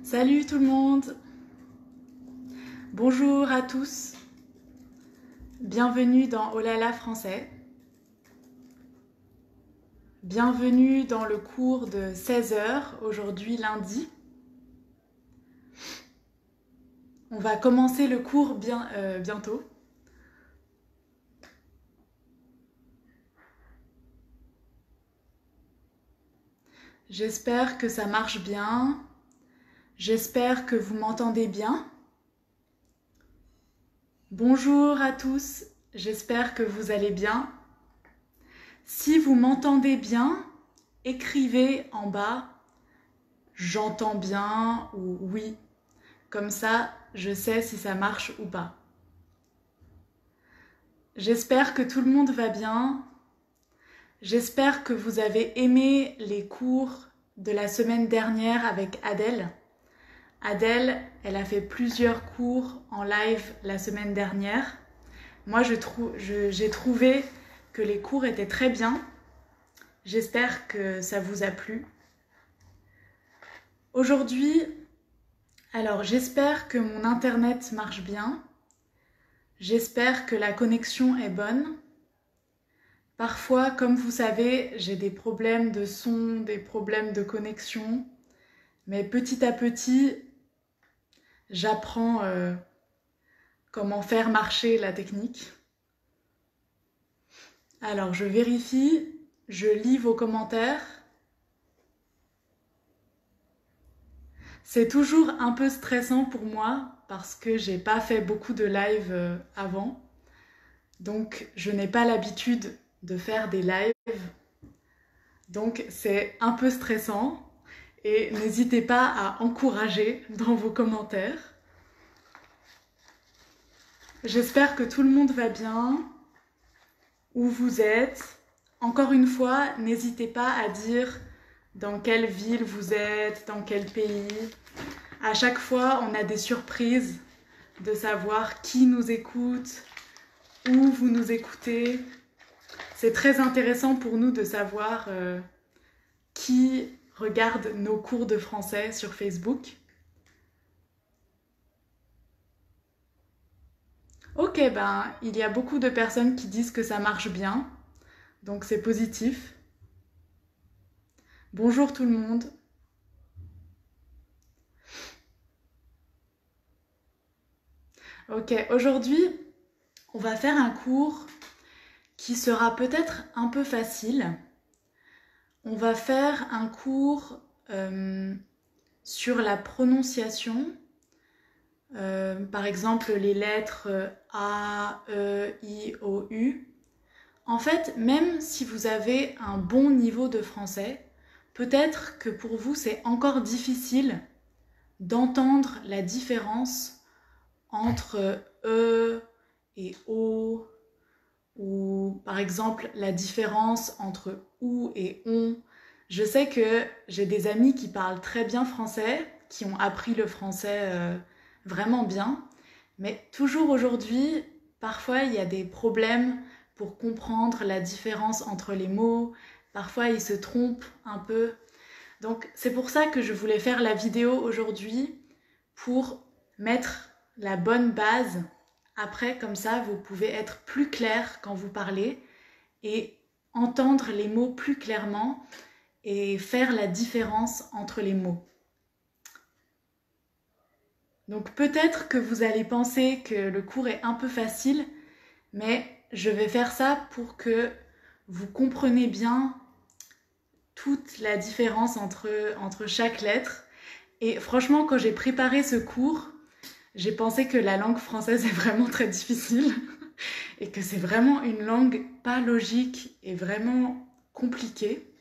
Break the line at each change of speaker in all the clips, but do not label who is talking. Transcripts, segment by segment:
Salut tout le monde! Bonjour à tous! Bienvenue dans Oh là là français. Bienvenue dans le cours de 16 heures, aujourd'hui lundi. On va commencer le cours bientôt. J'espère que ça marche bien. J'espère que vous m'entendez bien. Bonjour à tous, j'espère que vous allez bien. Si vous m'entendez bien, écrivez en bas « J'entends bien » ou « Oui ». Comme ça, je sais si ça marche ou pas. J'espère que tout le monde va bien. J'espère que vous avez aimé les cours de la semaine dernière avec Adèle. Adèle, elle a fait plusieurs cours en live la semaine dernière. Moi, j'ai trouvé que les cours étaient très bien. J'espère que ça vous a plu. Aujourd'hui, alors j'espère que mon internet marche bien. J'espère que la connexion est bonne. Parfois, comme vous savez, j'ai des problèmes de son, des problèmes de connexion. Mais petit à petit, j'apprends comment faire marcher la technique. Alors, je vérifie, je lis vos commentaires. C'est toujours un peu stressant pour moi parce que j'ai pas fait beaucoup de live avant. Donc, je n'ai pas l'habitude de faire des lives. Donc, c'est un peu stressant. Et n'hésitez pas à encourager dans vos commentaires. J'espère que tout le monde va bien, où vous êtes. Encore une fois, n'hésitez pas à dire dans quelle ville vous êtes, dans quel pays. À chaque fois, on a des surprises de savoir qui nous écoute, où vous nous écoutez. C'est très intéressant pour nous de savoir qui regarde nos cours de français sur Facebook. Ok, ben, il y a beaucoup de personnes qui disent que ça marche bien, donc c'est positif. Bonjour tout le monde. Ok, aujourd'hui, on va faire un cours qui sera peut-être un peu facile. On va faire un cours sur la prononciation. Par exemple, les lettres A, E, I, O, U. En fait, même si vous avez un bon niveau de français, peut-être que pour vous, c'est encore difficile d'entendre la différence entre E et O, ou par exemple la différence entre OU et ON. Je sais que j'ai des amis qui parlent très bien français, qui ont appris le français vraiment bien, mais toujours aujourd'hui, parfois il y a des problèmes pour comprendre la différence entre les mots, parfois ils se trompent un peu. Donc c'est pour ça que je voulais faire la vidéo aujourd'hui, pour mettre la bonne base. Après, comme ça, vous pouvez être plus clair quand vous parlez et entendre les mots plus clairement et faire la différence entre les mots. Donc peut-être que vous allez penser que le cours est un peu facile, mais je vais faire ça pour que vous compreniez bien toute la différence entre chaque lettre. Et franchement, quand j'ai préparé ce cours, j'ai pensé que la langue française est vraiment très difficile et que c'est vraiment une langue pas logique et vraiment compliquée.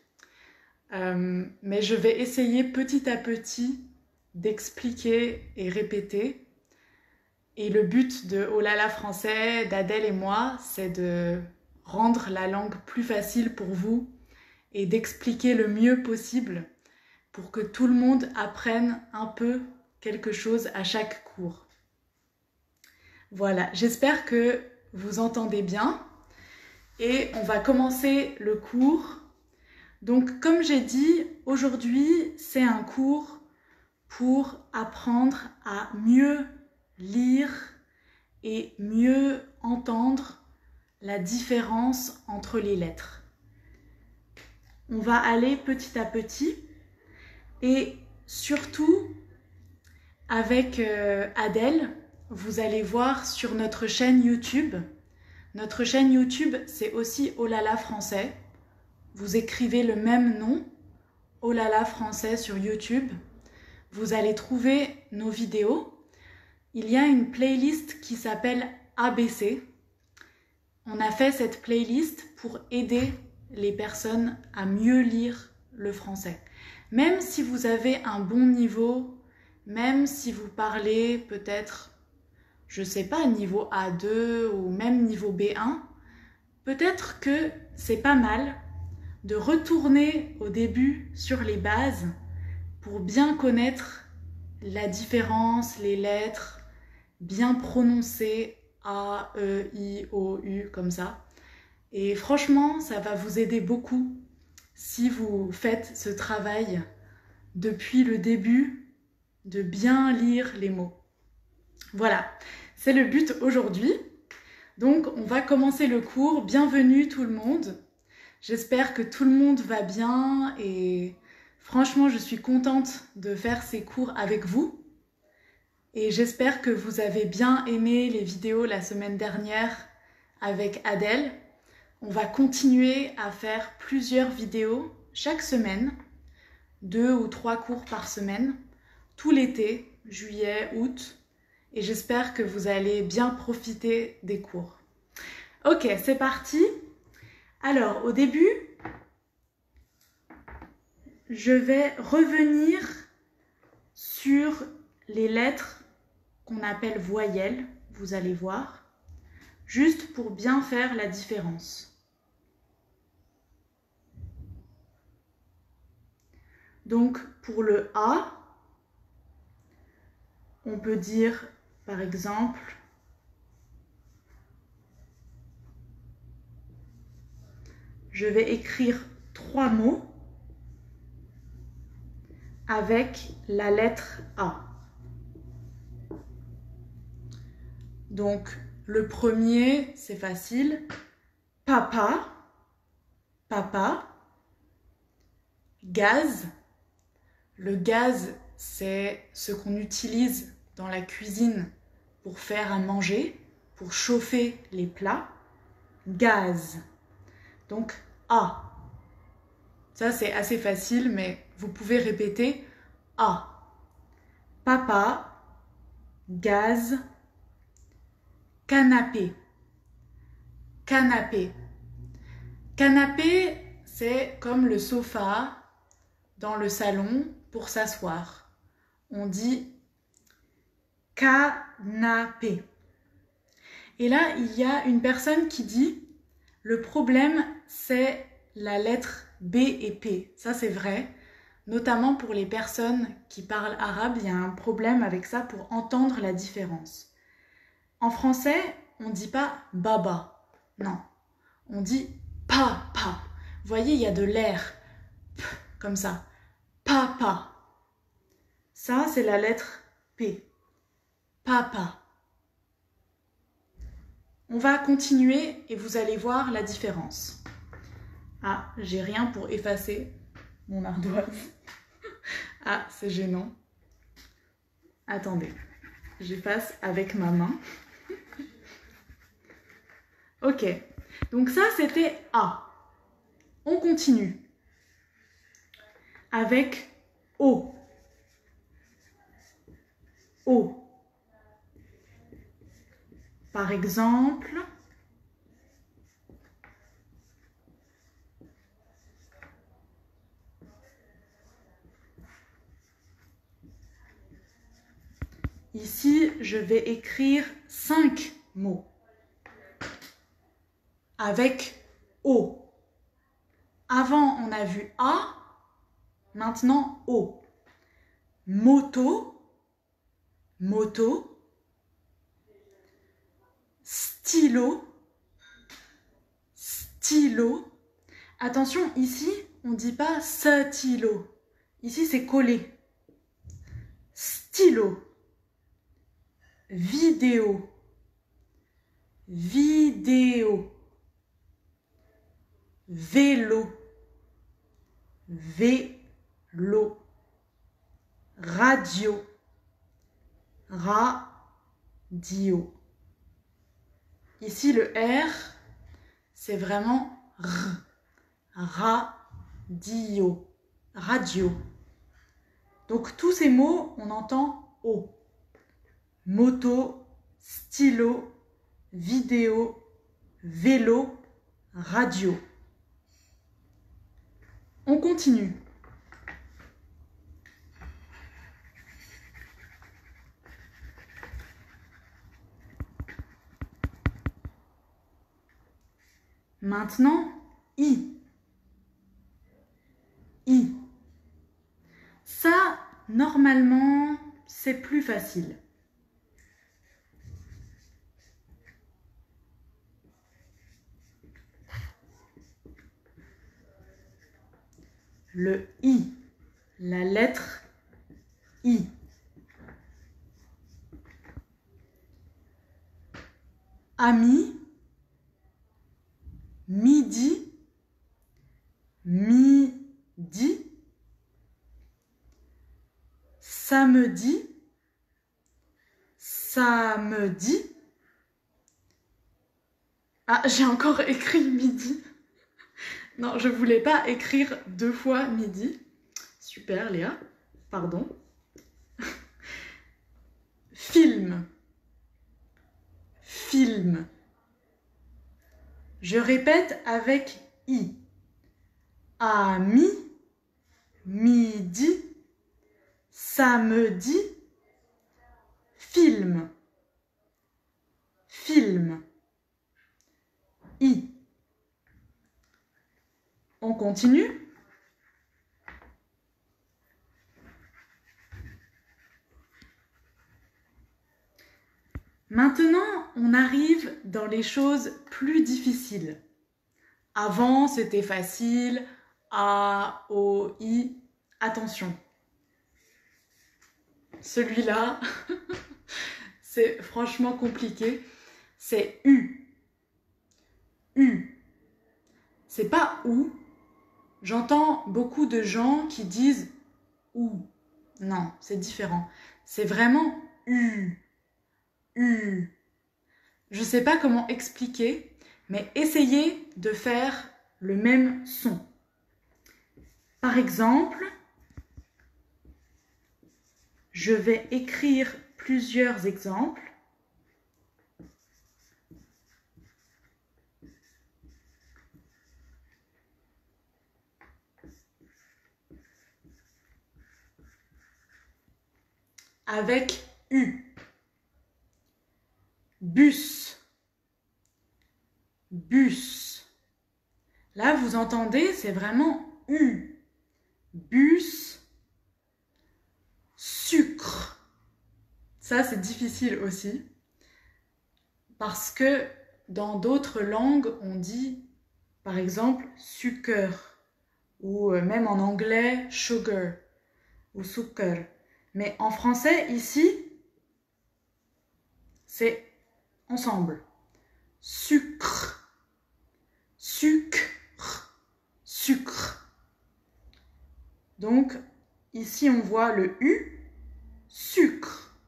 Mais je vais essayer petit à petit d'expliquer et répéter. Et le but de Oh là là français, d'Adèle et moi, c'est de rendre la langue plus facile pour vous et d'expliquer le mieux possible pour que tout le monde apprenne un peu quelque chose à chaque cours. Voilà, j'espère que vous entendez bien et on va commencer le cours. Donc comme j'ai dit, aujourd'hui c'est un cours pour apprendre à mieux lire et mieux entendre la différence entre les lettres. On va aller petit à petit et surtout avec Adèle, vous allez voir sur notre chaîne YouTube. Notre chaîne YouTube, c'est aussi Olala Français. Vous écrivez le même nom, Olala Français sur YouTube. Vous allez trouver nos vidéos. Il y a une playlist qui s'appelle ABC. On a fait cette playlist pour aider les personnes à mieux lire le français. Même si vous avez un bon niveau, même si vous parlez peut-être, je sais pas, niveau A2 ou même niveau B1, peut-être que c'est pas mal de retourner au début sur les bases pour bien connaître la différence, les lettres, bien prononcer A, E, I, O, U comme ça. Et franchement, ça va vous aider beaucoup si vous faites ce travail depuis le début de bien lire les mots. Voilà, c'est le but aujourd'hui. Donc, on va commencer le cours. Bienvenue tout le monde. J'espère que tout le monde va bien et franchement, je suis contente de faire ces cours avec vous. Et j'espère que vous avez bien aimé les vidéos la semaine dernière avec Adèle. On va continuer à faire plusieurs vidéos chaque semaine, 2 ou 3 cours par semaine, tout l'été, juillet, août. Et j'espère que vous allez bien profiter des cours. Ok, c'est parti. Alors, au début, je vais revenir sur les lettres qu'on appelle voyelles, vous allez voir, juste pour bien faire la différence. Donc, pour le A, on peut dire, par exemple, je vais écrire 3 mots avec la lettre A. Donc, le premier, c'est facile. Papa, papa. Gaz. Le gaz, c'est ce qu'on utilise dans la cuisine pour faire à manger, pour chauffer les plats. Gaz. Donc, A. Ça, c'est assez facile, mais vous pouvez répéter A. Papa, gaz, canapé. Canapé. Canapé, c'est comme le sofa dans le salon pour s'asseoir. On dit canapé. Et là, il y a une personne qui dit le problème, c'est la lettre B et P. Ça, c'est vrai. Notamment pour les personnes qui parlent arabe, il y a un problème avec ça pour entendre la différence. En français, on ne dit pas baba. Non. On dit papa. Vous voyez, il y a de l'air. P, comme ça. Papa. Ça, c'est la lettre P. Papa. On va continuer et vous allez voir la différence. Ah, j'ai rien pour effacer mon ardoise. Ah, c'est gênant. Attendez, j'efface avec ma main. Ok, donc ça c'était A. On continue avec O. O. Par exemple, ici, je vais écrire 5 mots avec O. Avant, on a vu A, maintenant O. Moto, moto, stylo, stylo. Attention, ici, on ne dit pas stylo. Ici, c'est collé. stylo, vidéo, vidéo, vélo, vélo, radio, radio. Ici, le R, c'est vraiment R, radio, radio. Donc, tous ces mots, on entend O. Moto, stylo, vidéo, vélo, radio. On continue. Maintenant, I. I. Ça, normalement, c'est plus facile. Le I, la lettre I. Ami, midi, midi, samedi, samedi. Ah, j'ai encore écrit midi. Non, je voulais pas écrire 2 fois midi. Super, Léa. Pardon. Film. Film. Je répète avec I. Ami, midi, samedi, film. Film. I. On continue. Maintenant, on arrive dans les choses plus difficiles. Avant, c'était facile. A, O, I. Attention. Celui-là, c'est franchement compliqué. C'est U. U. C'est pas OU. J'entends beaucoup de gens qui disent OU. Non, c'est différent. C'est vraiment U. U. Je sais pas comment expliquer, mais essayez de faire le même son. Par exemple, je vais écrire plusieurs exemples. Avec U. Bus. Bus. Là, vous entendez, c'est vraiment U. Bus. Sucre. Ça, c'est difficile aussi. Parce que dans d'autres langues, on dit, par exemple, sucre. Ou même en anglais, sugar. Ou sucre. Mais en français, ici, c'est ensemble. Sucre. Sucre. Sucre. Donc, ici, on voit le U. Sucre.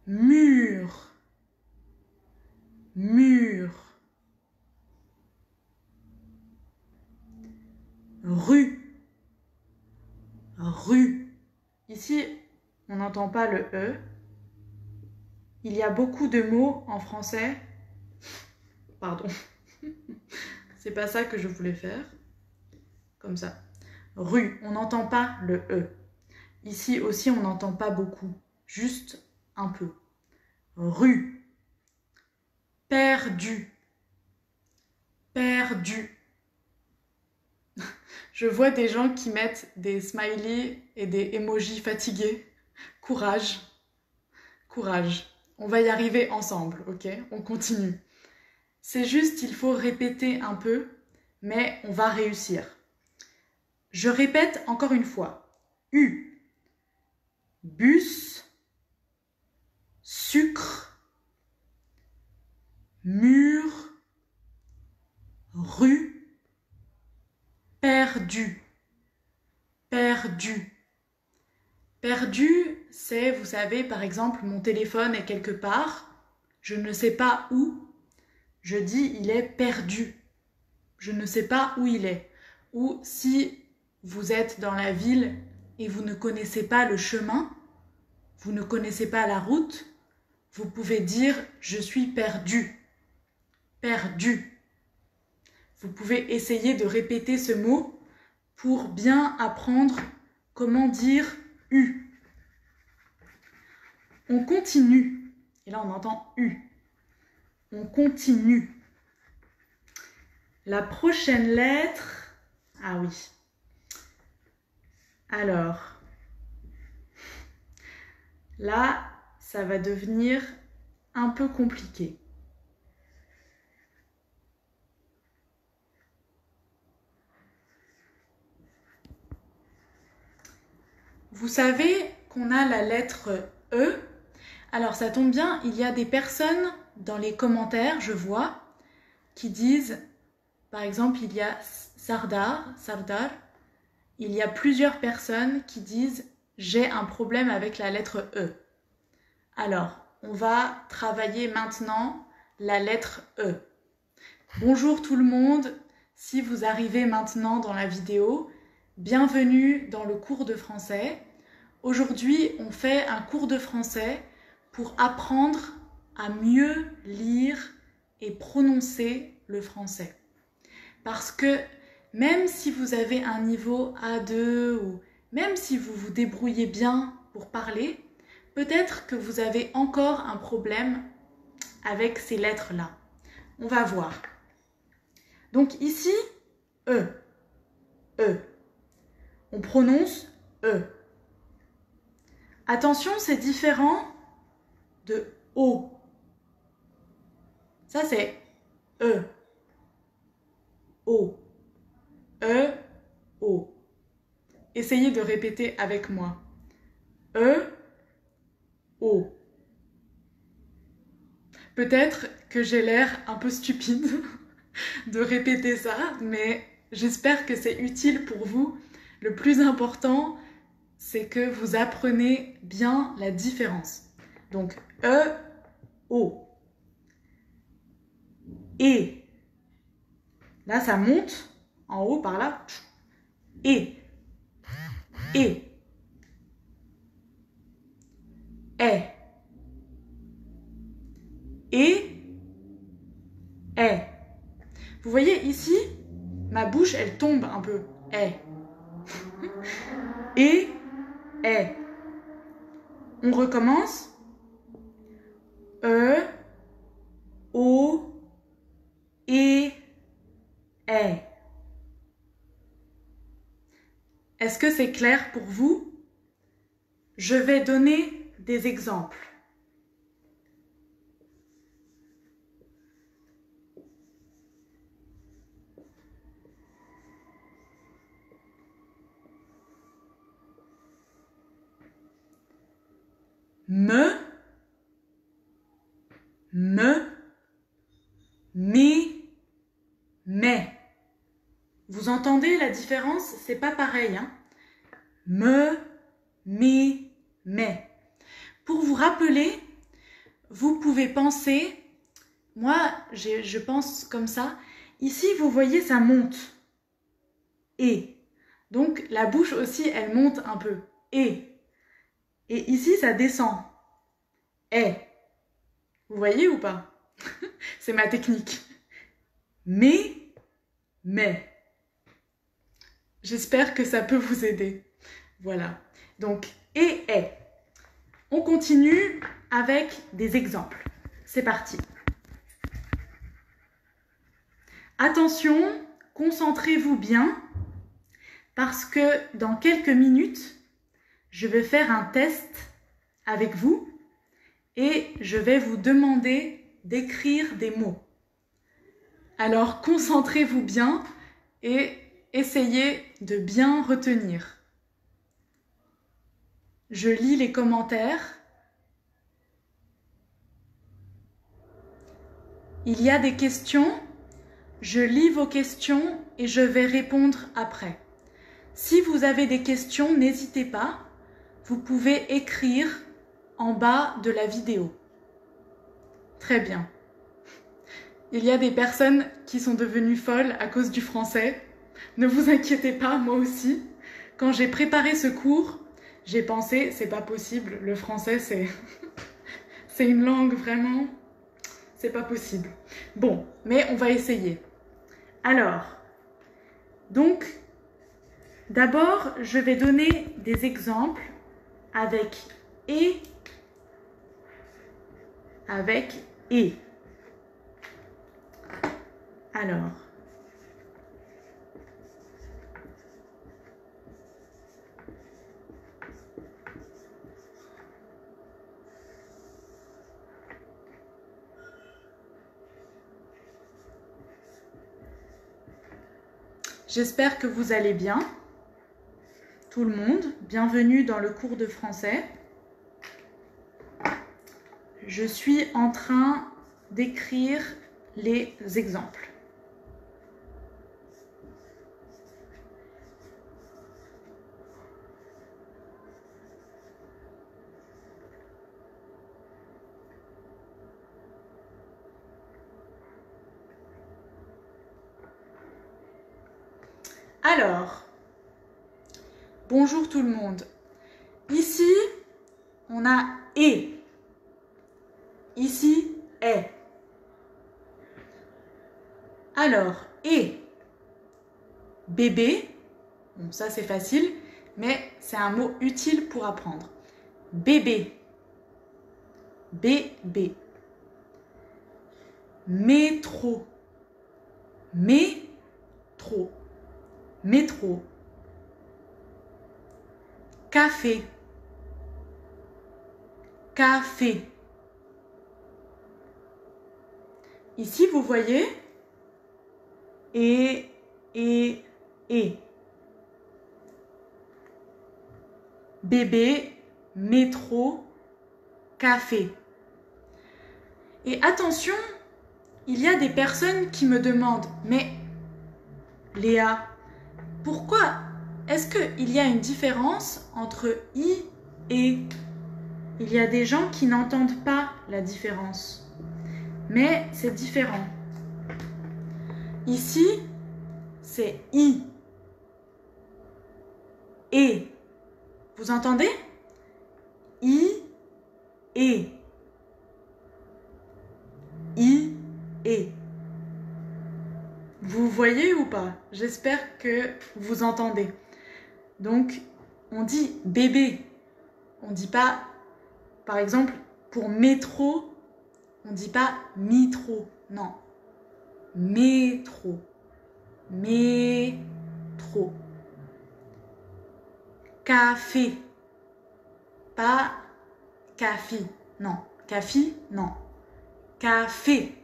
Mur. Mur. Rue. Rue. Ici, on n'entend pas le E. Il y a beaucoup de mots en français. Pardon. C'est pas ça que je voulais faire. Comme ça. Rue. On n'entend pas le E. Ici aussi, on n'entend pas beaucoup. Juste un peu. Rue. Perdu. Perdu. Je vois des gens qui mettent des smileys et des emojis fatigués. Courage. Courage. On va y arriver ensemble, ok? On continue. C'est juste, il faut répéter un peu, mais on va réussir. Je répète encore une fois. U. bus, sucre, mur, rue, perdu, perdu. Perdu, c'est, vous savez, par exemple, mon téléphone est quelque part, je ne sais pas où, je dis il est perdu. Je ne sais pas où il est. Ou si vous êtes dans la ville et vous ne connaissez pas le chemin, vous ne connaissez pas la route, vous pouvez dire je suis perdu. Perdu. Vous pouvez essayer de répéter ce mot pour bien apprendre comment dire U. On continue. Et là, on entend U. On continue. La prochaine lettre... Ah oui. Alors, là, ça va devenir un peu compliqué. Vous savez qu'on a la lettre E. Alors, ça tombe bien, il y a des personnes dans les commentaires, je vois, qui disent, par exemple, il y a Sardar, il y a plusieurs personnes qui disent « j'ai un problème avec la lettre E ». Alors, on va travailler maintenant la lettre E. Bonjour tout le monde, si vous arrivez maintenant dans la vidéo, bienvenue dans le cours de français. Aujourd'hui, on fait un cours de français pour apprendre à mieux lire et prononcer le français. Parce que même si vous avez un niveau A2 ou même si vous vous débrouillez bien pour parler, peut-être que vous avez encore un problème avec ces lettres-là. On va voir. Donc ici, E. E. On prononce E. Attention, c'est différent de O. Ça, c'est E. O. E, O. Essayez de répéter avec moi. E, O. Peut-être que j'ai l'air un peu stupide de répéter ça, mais j'espère que c'est utile pour vous. Le plus important, c'est que vous apprenez bien la différence. Donc, E, O. Et. Là, ça monte en haut par là. Et. Et. Est. Et. Est. Vous voyez ici, ma bouche, elle tombe un peu. Est. Et. Est. On recommence. E. O. Et. Est. Est-ce que c'est clair pour vous? Je vais donner des exemples. Me, mais. Vous entendez la différence? C'est pas pareil, hein? Me, mais. Pour vous rappeler, vous pouvez penser, moi je pense comme ça, ici vous voyez ça monte, et. Donc la bouche aussi elle monte un peu, et ici ça descend, est. Vous voyez ou pas? C'est ma technique. Mais. J'espère que ça peut vous aider. Voilà. Donc, et est. On continue avec des exemples. C'est parti. Attention, concentrez-vous bien parce que dans quelques minutes, je vais faire un test avec vous et je vais vous demander d'écrire des mots. Alors, concentrez-vous bien et essayez de bien retenir. Je lis les commentaires. Il y a des questions. Je lis vos questions et je vais répondre après. Si vous avez des questions, n'hésitez pas. Vous pouvez écrire en bas de la vidéo. Très bien. Il y a des personnes qui sont devenues folles à cause du français. Ne vous inquiétez pas, moi aussi. Quand j'ai préparé ce cours, j'ai pensé, c'est pas possible, le français c'est c'est une langue vraiment, c'est pas possible. Bon, mais on va essayer. Alors, donc, d'abord, je vais donner des exemples avec et, avec et. Alors, j'espère que vous allez bien, tout le monde. Bienvenue dans le cours de français. Je suis en train d'écrire les exemples. Alors, bonjour tout le monde. Ici, on a « et ». Ici, « est ». Alors, « et ». Bébé, bon ça c'est facile, mais c'est un mot utile pour apprendre. Bébé, bébé. Métro, métro, métro. Café, café. Ici, vous voyez, et. Bébé, métro, café. Et attention, il y a des personnes qui me demandent, mais Léa, pourquoi est-ce qu'il y a une différence entre i et? Il y a des gens qui n'entendent pas la différence, mais c'est différent. Ici, c'est i et. Vous entendez? I et. I et. Vous voyez ou pas? J'espère que vous entendez. Donc, on dit bébé. On ne dit pas, par exemple, pour métro, on ne dit pas mitro. Non. Métro. Métro. Café. Pas café. Non. Café, non. Café.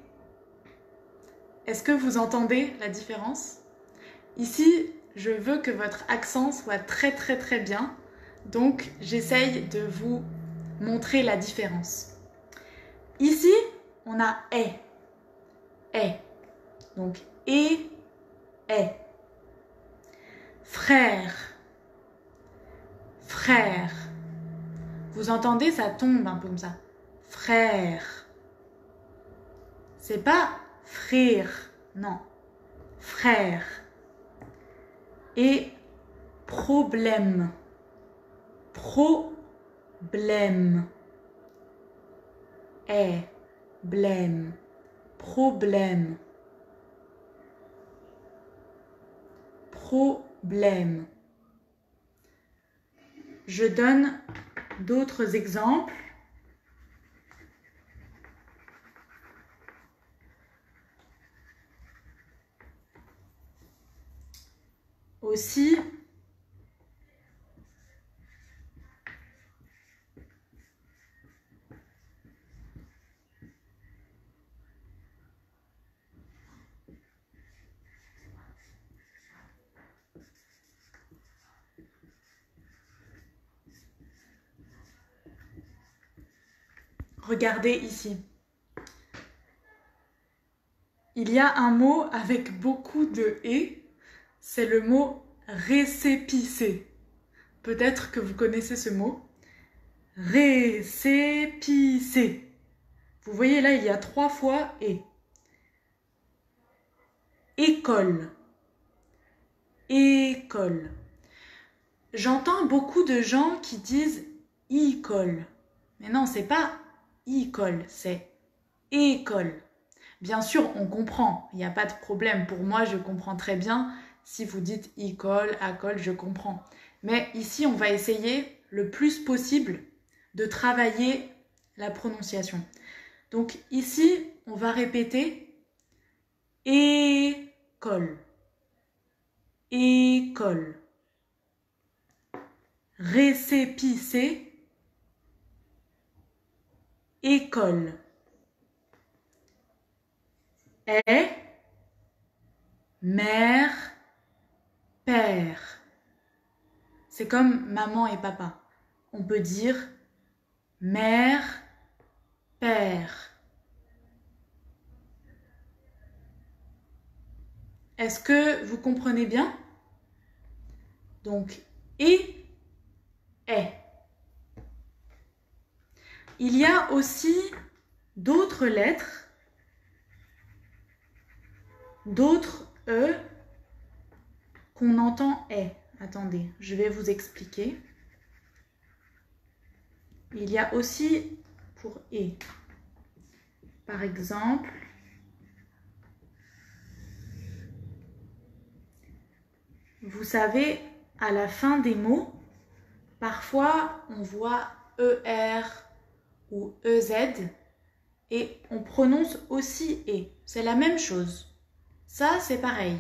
Est-ce que vous entendez la différence? Ici, je veux que votre accent soit très très très bien. Donc, j'essaye de vous montrer la différence. Ici, on a « est ». « Est ». Donc, « et »,« est ». Frère. Frère. Vous entendez, ça tombe un peu comme ça. Frère. C'est pas frère, non. Frère. Et problème. Problème. Blême. Problème. Problème. Je donne d'autres exemples. Aussi, Regardez ici. Il y a un mot avec beaucoup de « et », c'est le mot « récépissé ». Peut-être que vous connaissez ce mot. Récépissé. Vous voyez là, il y a 3 fois « et ». École. École. J'entends beaucoup de gens qui disent « école ». Mais non, c'est pas « école », c'est « école ». Bien sûr, on comprend, il n'y a pas de problème. Pour moi, je comprends très bien. Si vous dites « école »,« acole », je comprends. Mais ici, on va essayer le plus possible de travailler la prononciation. Donc ici, on va répéter « école ». École. Récépissé. École. Est. Mère. Père. C'est comme maman et papa. On peut dire mère, père. Est-ce que vous comprenez bien? Donc, et, est. Il y a aussi d'autres lettres, d'autres E qu'on entend est. Attendez, je vais vous expliquer. Il y a aussi pour et. Par exemple, vous savez, à la fin des mots, parfois on voit ER ou EZ et on prononce aussi et. C'est la même chose. Ça, c'est pareil.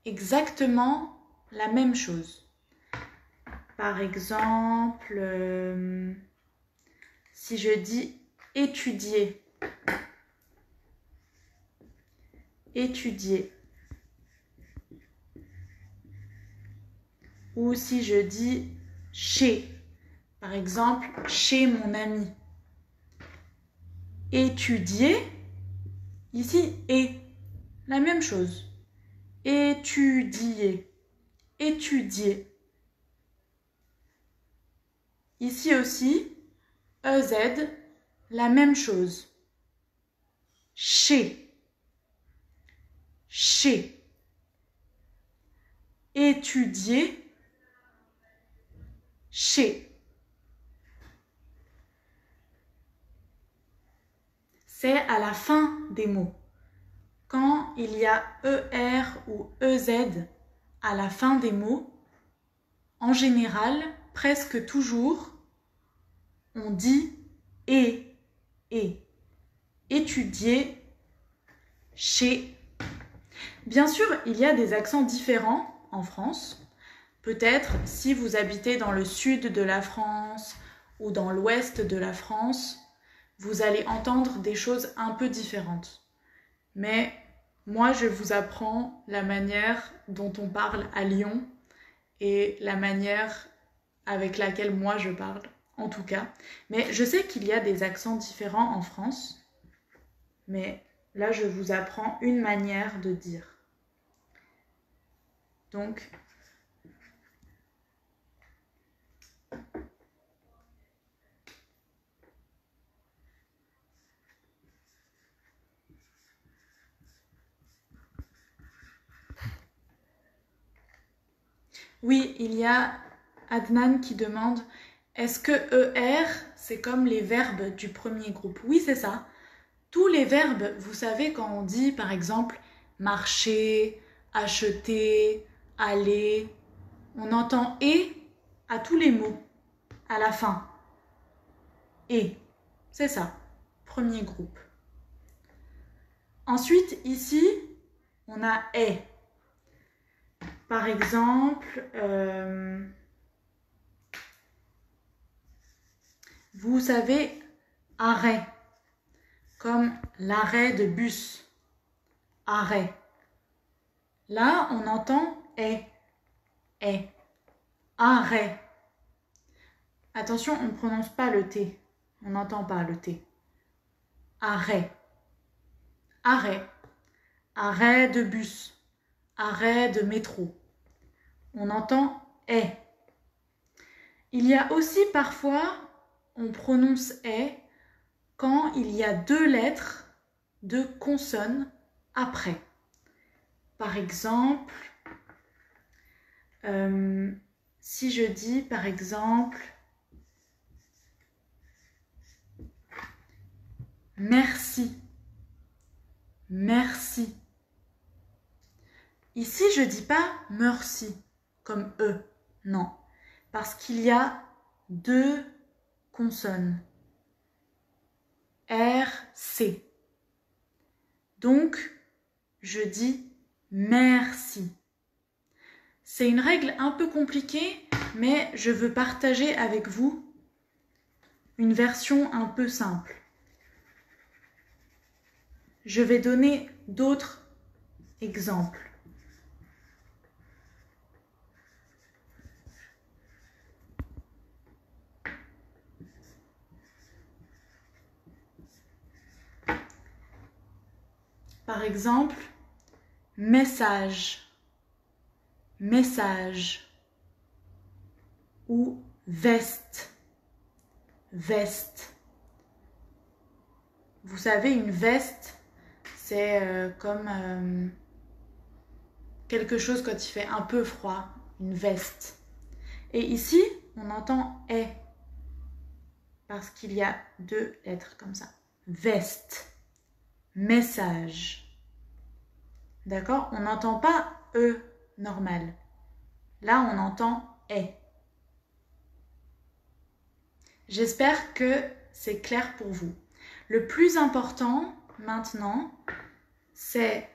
Exactement la même chose. Par exemple, si je dis étudier, étudier. Ou si je dis chez, par exemple, chez mon ami. Étudier, ici, et. La même chose. Étudier, étudier. Ici aussi, EZ, la même chose. Chez, chez. Étudier, chez. C'est à la fin des mots. Quand il y a ER ou EZ à la fin des mots, en général, presque toujours, on dit et. Étudier, chez. Bien sûr, il y a des accents différents en France. Peut-être si vous habitez dans le sud de la France ou dans l'ouest de la France, vous allez entendre des choses un peu différentes. Mais moi, je vous apprends la manière dont on parle à Lyon et la manière avec laquelle moi je parle, en tout cas. Mais je sais qu'il y a des accents différents en France, mais là, je vous apprends une manière de dire. Donc, oui, il y a Adnan qui demande « Est-ce que ER, c'est comme les verbes du premier groupe ?» Oui, c'est ça. Tous les verbes, vous savez, quand on dit, par exemple, marcher, acheter, aller, on entend « et » à tous les mots, à la fin. « Et », c'est ça, premier groupe. Ensuite, ici, on a « est ». Par exemple, vous savez, arrêt, comme l'arrêt de bus, arrêt. Là, on entend est, arrêt. Attention, on ne prononce pas le T, on n'entend pas le T. arrêt, arrêt, arrêt de bus, arrêt de métro. On entend est. Il y a aussi parfois, on prononce est quand il y a deux lettres de consonnes après. Par exemple, si je dis par exemple merci, merci. Ici, je ne dis pas merci comme E, non, parce qu'il y a deux consonnes. R, C. Donc, je dis merci. C'est une règle un peu compliquée, mais je veux partager avec vous une version un peu simple. Je vais donner d'autres exemples. Par exemple, message, message ou veste, veste. Vous savez, une veste, c'est comme quelque chose quand il fait un peu froid, une veste. Et ici, on entend est parce qu'il y a deux lettres comme ça. Veste, message. D'accord? On n'entend pas E normal. Là, on entend est. J'espère que c'est clair pour vous. Le plus important maintenant, c'est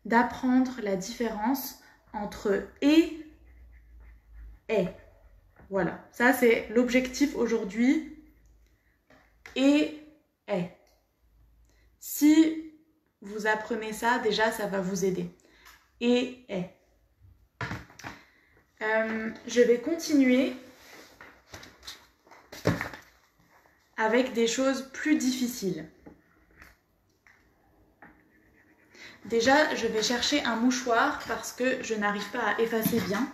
d'apprendre la différence entre et est. Voilà, ça c'est l'objectif aujourd'hui. Et est. Si vous apprenez ça, déjà ça va vous aider. Et est. Je vais continuer avec des choses plus difficiles. Déjà, je vais chercher un mouchoir parce que je n'arrive pas à effacer bien.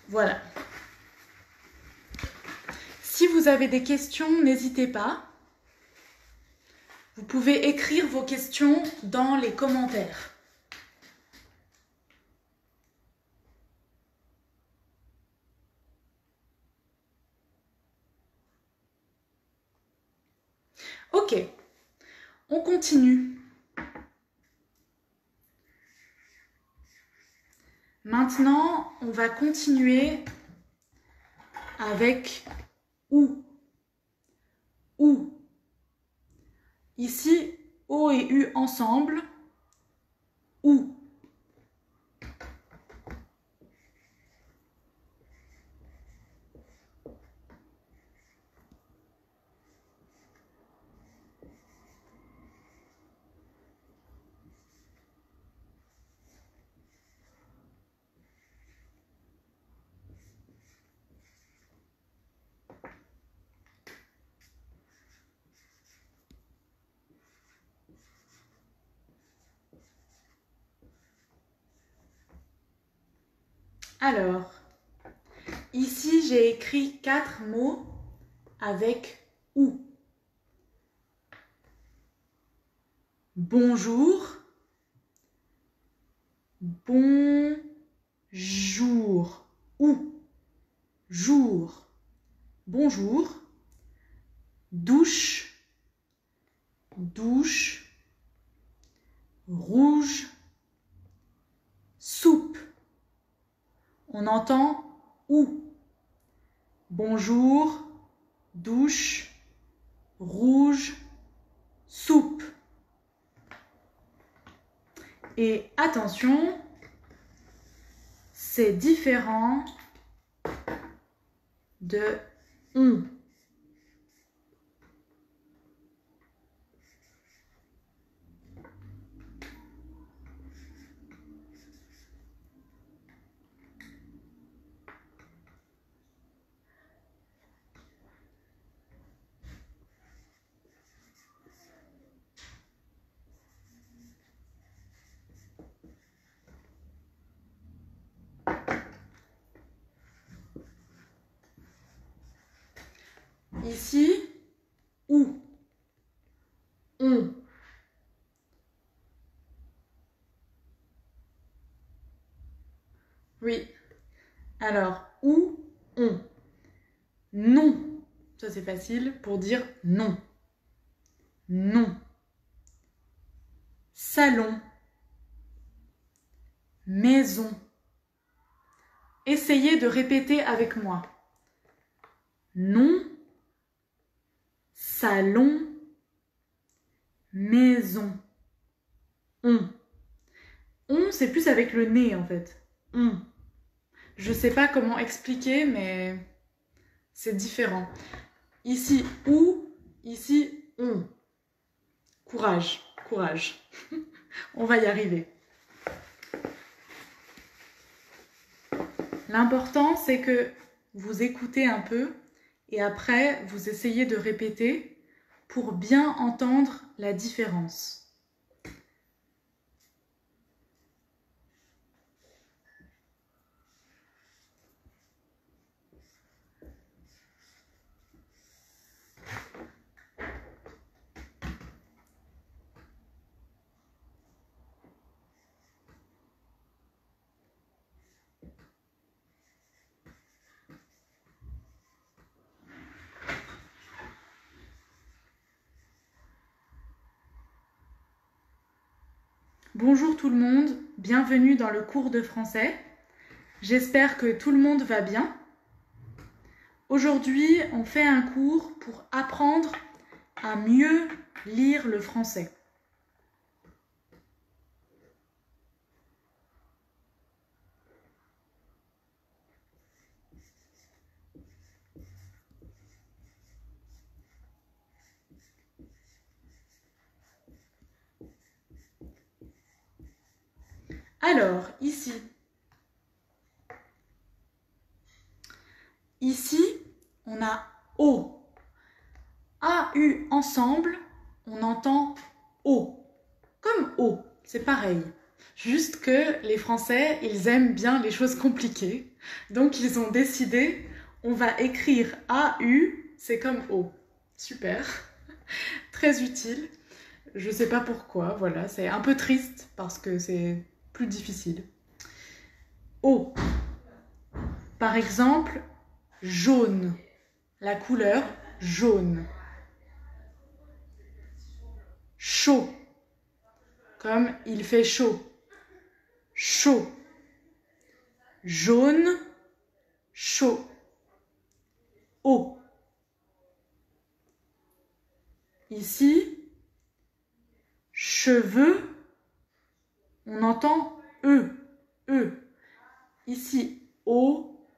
Voilà. Si vous avez des questions, n'hésitez pas. Vous pouvez écrire vos questions dans les commentaires. Ok, on continue. Maintenant, on va continuer avec ou. Ou. Ici, O et U ensemble. Ou. Alors, ici, j'ai écrit 4 mots avec ou. Bonjour, bonjour, ou, jour, bonjour, douche, douche, rouge, soupe. On entend ou. Bonjour, douche, rouge, soupe. Et attention, c'est différent de on. Ici, ou, on. Oui. Alors, ou, on. Non. Ça, c'est facile pour dire non. Non. Salon. Maison. Essayez de répéter avec moi. Non. Salon. Maison. On. On, c'est plus avec le nez en fait. On. Je sais pas comment expliquer, mais c'est différent. Ici, ou, ici, on. Courage, courage. On va y arriver. L'important, c'est que vous écoutez un peu et après, vous essayez de répéter pour bien entendre la différence. Bonjour tout le monde, bienvenue dans le cours de français. J'espère que tout le monde va bien. Aujourd'hui, on fait un cours pour apprendre à mieux lire le français. Alors, ici, on a O. A-U ensemble, on entend O. Comme O, c'est pareil. Juste que les Français, ils aiment bien les choses compliquées. Donc, ils ont décidé, on va écrire A-U, c'est comme O. Super. Très utile. Je ne sais pas pourquoi, voilà. C'est un peu triste parce que c'est plus difficile. O. Par exemple, jaune. La couleur jaune. Chaud. Comme il fait chaud. Chaud. Jaune. Chaud. Eau. Ici, cheveux. On entend E. E. Ici, O.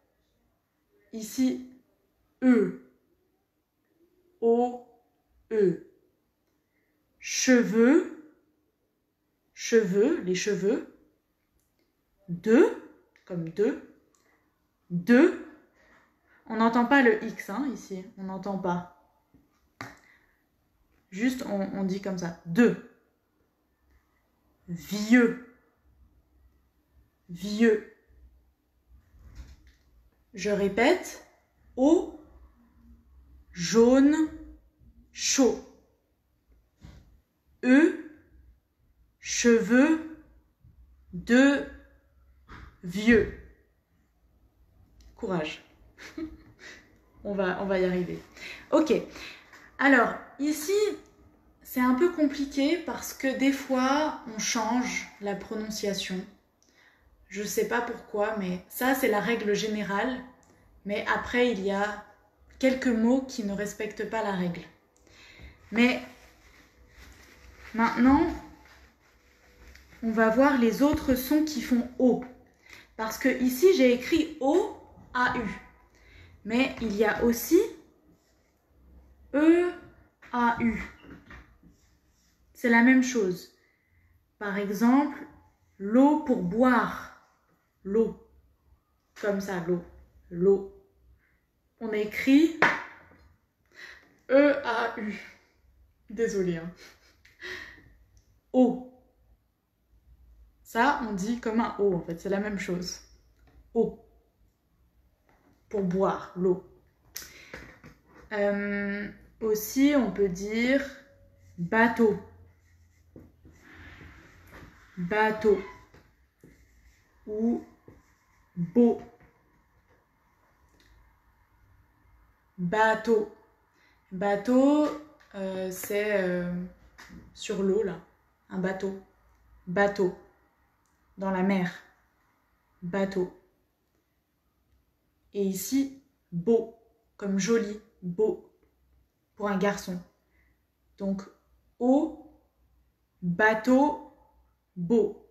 Ici, E. O. E. Cheveux. Cheveux, les cheveux. Deux, comme deux. Deux. On n'entend pas le X hein, ici. On n'entend pas. Juste, on dit comme ça. Deux. Vieux. Vieux. Je répète. Eau. Jaune. Chaud. E. Cheveux. De. Vieux. Courage. on va y arriver. Ok. Alors, ici, c'est un peu compliqué parce que des fois, on change la prononciation. Je ne sais pas pourquoi, mais ça, c'est la règle générale. Mais après, il y a quelques mots qui ne respectent pas la règle. Mais Maintenant, on va voir les autres sons qui font O. Parce que ici, j'ai écrit O, A, U. Mais il y a aussi E, A, U. C'est la même chose. Par exemple, l'eau pour boire. L'eau. Comme ça, l'eau. L'eau. On écrit E-A-U. Désolée. Hein. O. Ça, on dit comme un O, en fait. C'est la même chose. O. Pour boire, l'eau. Aussi, on peut dire bateau. Bateau. Ou beau. Bateau. Bateau, c'est sur l'eau, là. Un bateau. Bateau. Dans la mer. Bateau. Et ici, beau. Comme joli. Beau. Pour un garçon. Donc, eau, bateau, beau.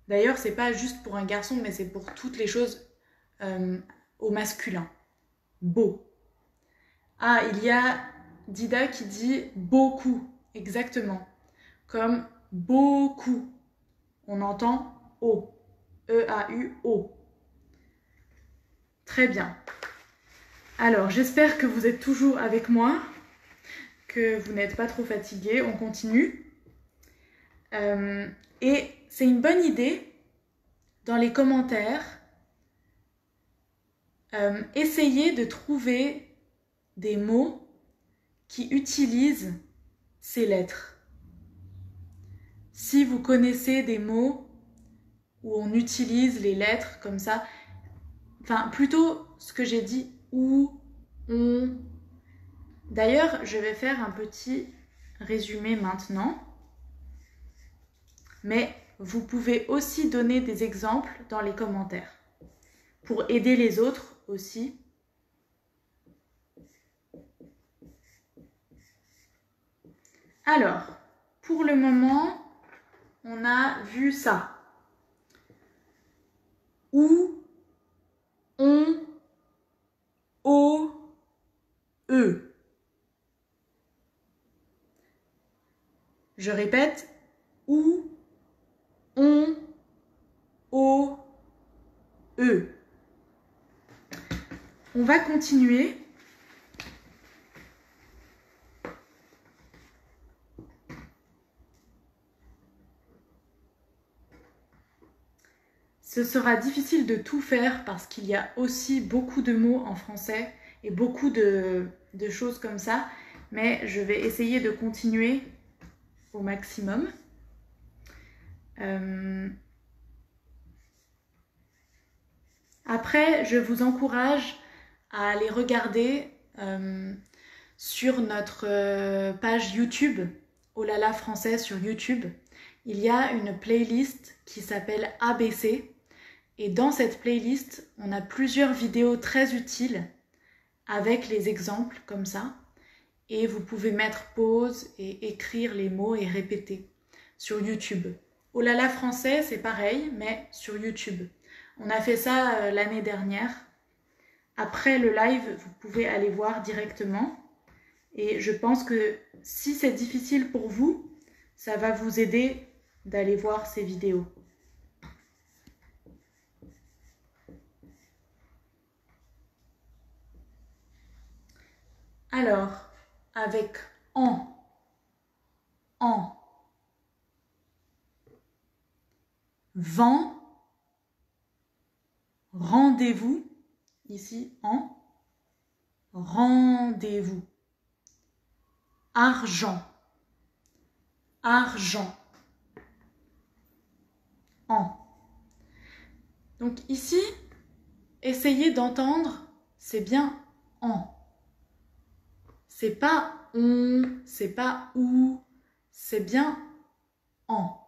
D'ailleurs, c'est pas juste pour un garçon, mais c'est pour toutes les choses au masculin. Beau. Ah, il y a Dida qui dit beaucoup. Exactement. Comme beaucoup. On entend O. E-A-U-O. Très bien. Alors, j'espère que vous êtes toujours avec moi, que vous n'êtes pas trop fatigués. On continue. Et c'est une bonne idée, dans les commentaires, essayez de trouver des mots qui utilisent ces lettres. Si vous connaissez des mots où on utilise les lettres comme ça, enfin plutôt ce que j'ai dit, ou, on. D'ailleurs, je vais faire un petit résumé maintenant. Mais vous pouvez aussi donner des exemples dans les commentaires pour aider les autres aussi. Alors, pour le moment, on a vu ça. Ou, on, o, e. Je répète, ou, on, o, e. On va continuer. Ce sera difficile de tout faire parce qu'il y a aussi beaucoup de mots en français et beaucoup de choses comme ça, mais je vais essayer de continuer au maximum. Après, je vous encourage à aller regarder sur notre page YouTube, Olala Français sur YouTube. Il y a une playlist qui s'appelle ABC. Et dans cette playlist, on a plusieurs vidéos très utiles avec les exemples comme ça. Et vous pouvez mettre pause et écrire les mots et répéter sur YouTube. Olala Français, c'est pareil, mais sur YouTube. On a fait ça l'année dernière. Après le live, vous pouvez aller voir directement. Et je pense que si c'est difficile pour vous, ça va vous aider d'aller voir ces vidéos. Alors, avec en, vent, rendez-vous, ici en, rendez-vous, argent, argent, en. Donc ici, essayez d'entendre, c'est bien en. C'est pas on, c'est pas ou, c'est bien en.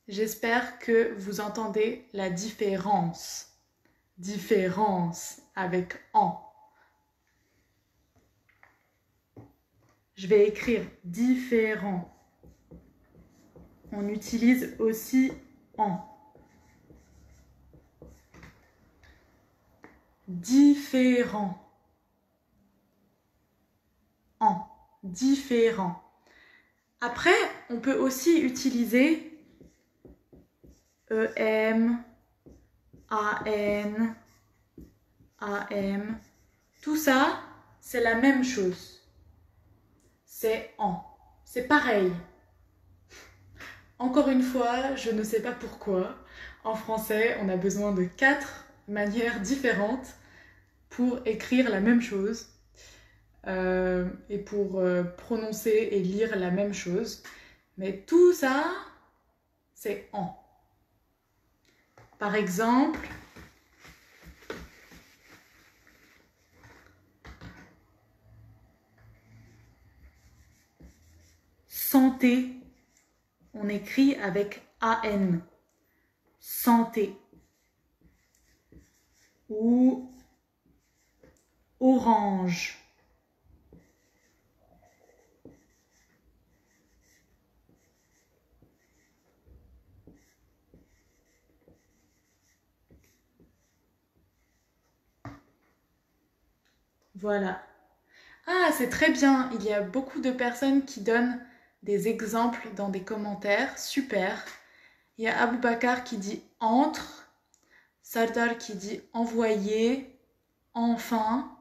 J'espère que vous entendez la différence. Différence avec en. Je vais écrire différent. On utilise aussi en. Différent. En. Différent. Après, on peut aussi utiliser EM, AN, AM. Tout ça, c'est la même chose. C'est en. C'est pareil. Encore une fois, je ne sais pas pourquoi. En français, on a besoin de 4 manières différentes pour écrire la même chose et pour prononcer et lire la même chose. Mais tout ça, c'est en. Par exemple, santé, on écrit avec AN. Santé. Ou orange. Voilà. Ah, c'est très bien. Il y a beaucoup de personnes qui donnent des exemples dans des commentaires. Super. Il y a Aboubakar qui dit entre. Sardar qui dit envoyer. Enfin.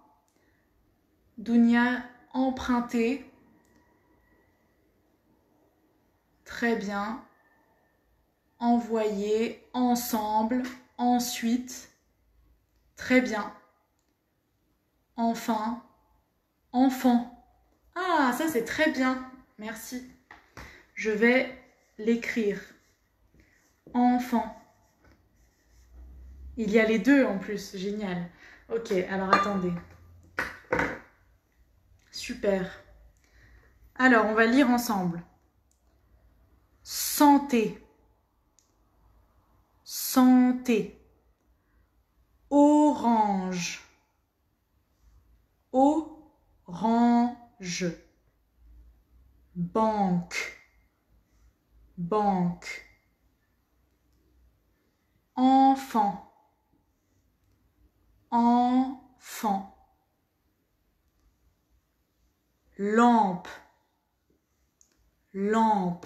Dounia emprunter. Très bien. Envoyer. Ensemble. Ensuite. Très bien. Enfin. Enfant. Ah, ça c'est très bien. Merci. Je vais l'écrire. Enfant. Il y a les deux en plus. Génial. Ok, alors attendez. Super. Alors, on va lire ensemble. Santé. Santé. Orange. Orange. Banque. Banque. Enfant. Enfant. Lampe. Lampe.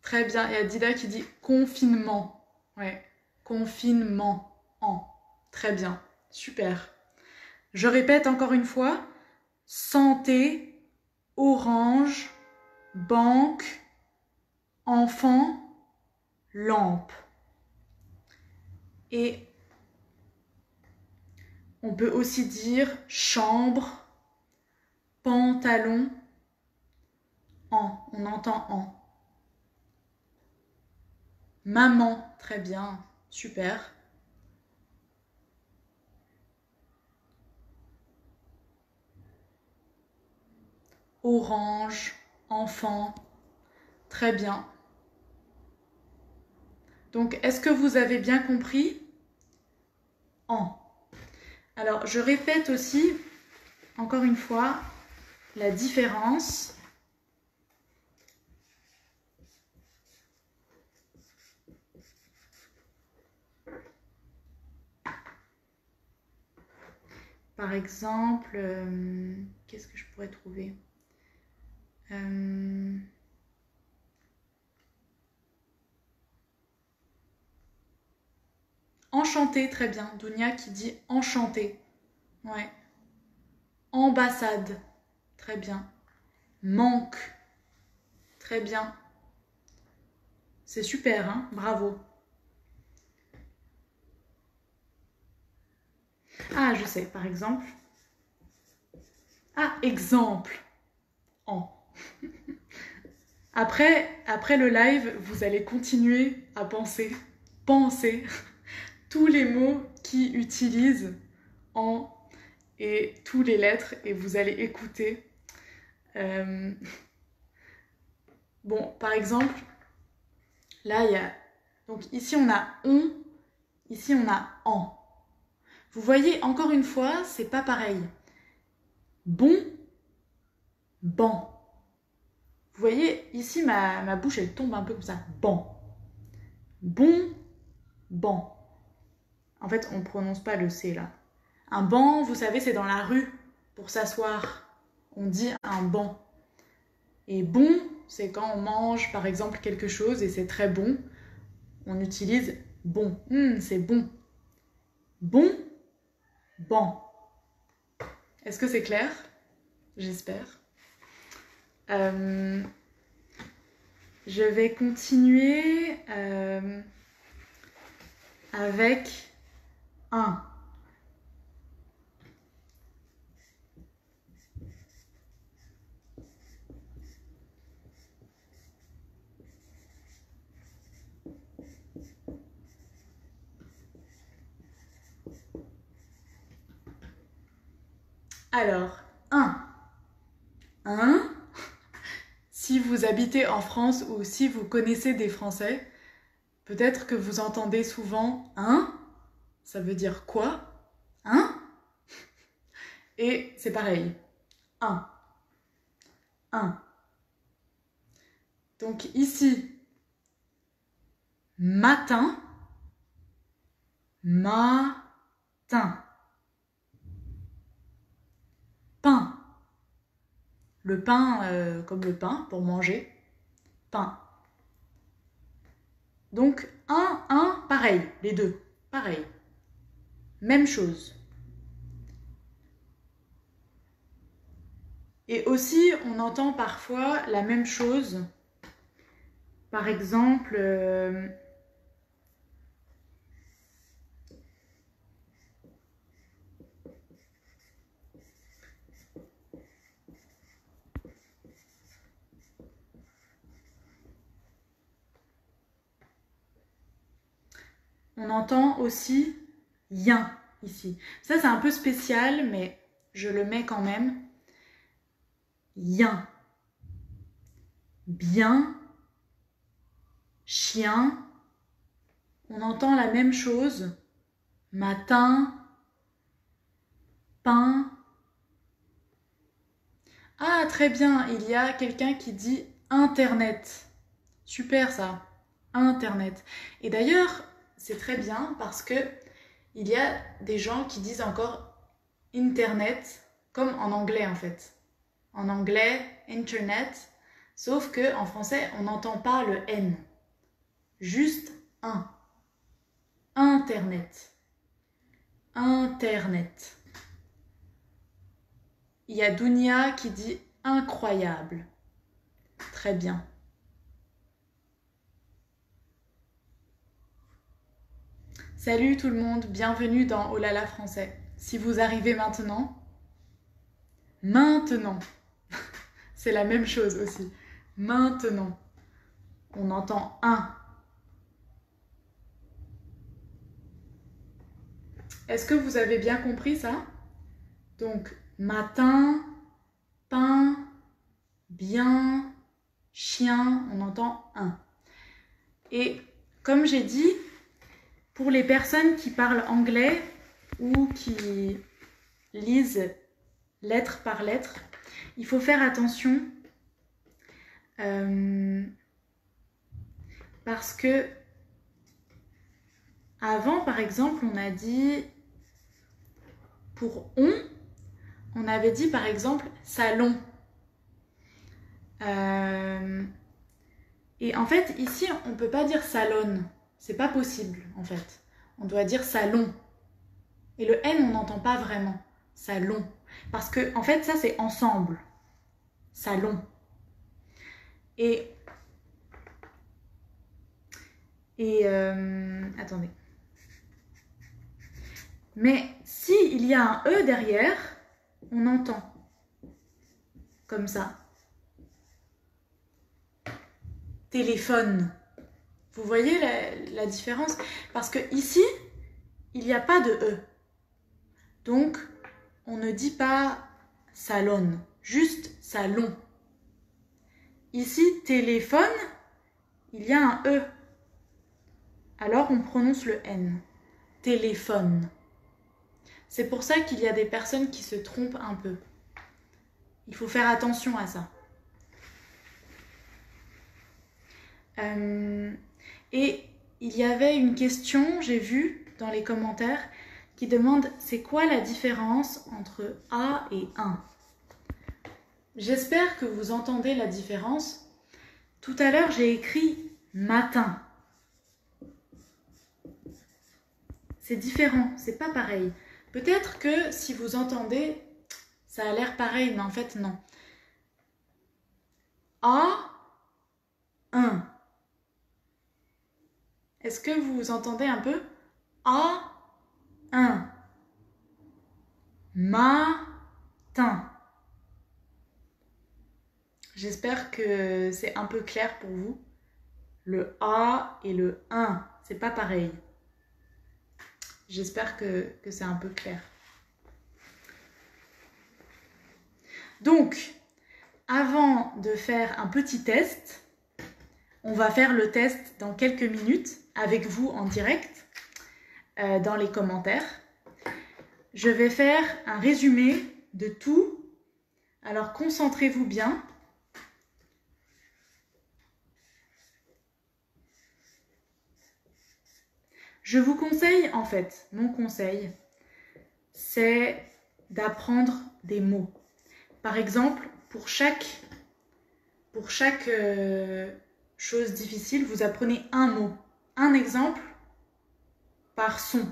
Très bien. Il y a Dida qui dit confinement. Ouais. Confinement. En. Très bien. Super. Je répète encore une fois. Santé, orange, banque, enfant, lampe. Et on peut aussi dire chambre, pantalon, en. On entend en. Maman, très bien, super. Orange, enfant, très bien. Donc, est-ce que vous avez bien compris? En. Alors, je répète aussi, encore une fois, la différence. Par exemple, qu'est-ce que je pourrais trouver? Enchanté, très bien. Dounia qui dit enchanté. Ouais. Ambassade, très bien. Manque, très bien. C'est super, hein? Bravo. Ah, je sais, par exemple. Ah, exemple. En. Après le live, vous allez continuer à penser tous les mots qui utilisent en et tous les lettres et vous allez écouter. Bon, par exemple, là, il y a... Donc ici, on a on, ici, on a en. Vous voyez, encore une fois, c'est pas pareil. Bon, ban. Vous voyez, ici, ma bouche, elle tombe un peu comme ça. Ban. Bon, ban. En fait, on ne prononce pas le C, là. Un banc, vous savez, c'est dans la rue, pour s'asseoir. On dit un banc. Et bon, c'est quand on mange, par exemple, quelque chose et c'est très bon. On utilise bon. C'est bon. Bon, ban. Est-ce que c'est clair? J'espère. Je vais continuer avec un. Alors, un. Si vous habitez en France ou si vous connaissez des Français, peut-être que vous entendez souvent un. Ça veut dire quoi? Un. Et c'est pareil. Un. Donc ici, matin. Matin. Pain. Le pain comme le pain pour manger. Pain. Donc un, pareil. Les deux, pareil. Même chose. Et aussi, on entend parfois la même chose. Par exemple, on entend aussi yin ici. Ça, c'est un peu spécial, mais je le mets quand même. Yin. Bien. Chien. On entend la même chose. Matin. Pain. Ah, très bien. Il y a quelqu'un qui dit Internet. Super ça. Internet. Et d'ailleurs, c'est très bien parce que il y a des gens qui disent encore Internet comme en anglais en fait. En anglais, Internet, sauf que en français, on n'entend pas le N. Juste un. Internet. Internet. Il y a Dounia qui dit incroyable. Très bien. Salut tout le monde, bienvenue dans Oh là là français. Si vous arrivez maintenant, c'est la même chose aussi. Maintenant, on entend un. Est-ce que vous avez bien compris ça? Donc, matin, pain, bien, chien, on entend un. Et comme j'ai dit, pour les personnes qui parlent anglais ou qui lisent lettre par lettre, il faut faire attention parce que avant, par exemple, on a dit pour on avait dit par exemple salon. Et en fait, ici, on ne peut pas dire salon. C'est pas possible, en fait. On doit dire salon. Et le N, on n'entend pas vraiment. Salon. Parce que, en fait, ça, c'est ensemble. Salon. Et attendez. Mais s'il y a un E derrière, on entend. Comme ça. Téléphone. Vous voyez la différence? Parce que ici, il n'y a pas de E. Donc, on ne dit pas salon, juste salon. Ici, téléphone, il y a un E. Alors, on prononce le N. Téléphone. C'est pour ça qu'il y a des personnes qui se trompent un peu. Il faut faire attention à ça. Et il y avait une question, j'ai vu dans les commentaires, qui demande c'est quoi la différence entre A et 1 ? J'espère que vous entendez la différence. Tout à l'heure, j'ai écrit matin. C'est différent, c'est pas pareil. Peut-être que si vous entendez, ça a l'air pareil, mais en fait non. A, 1. Est-ce que vous entendez un peu? A, 1. Matin. J'espère que c'est un peu clair pour vous. Le A et le 1, c'est pas pareil. J'espère que c'est un peu clair. Donc, avant de faire un petit test, on va faire le test dans quelques minutes avec vous en direct, dans les commentaires. Je vais faire un résumé de tout. Alors, concentrez-vous bien. Je vous conseille, en fait, mon conseil, c'est d'apprendre des mots. Par exemple, pour chaque chose difficile, vous apprenez un mot, un exemple par son.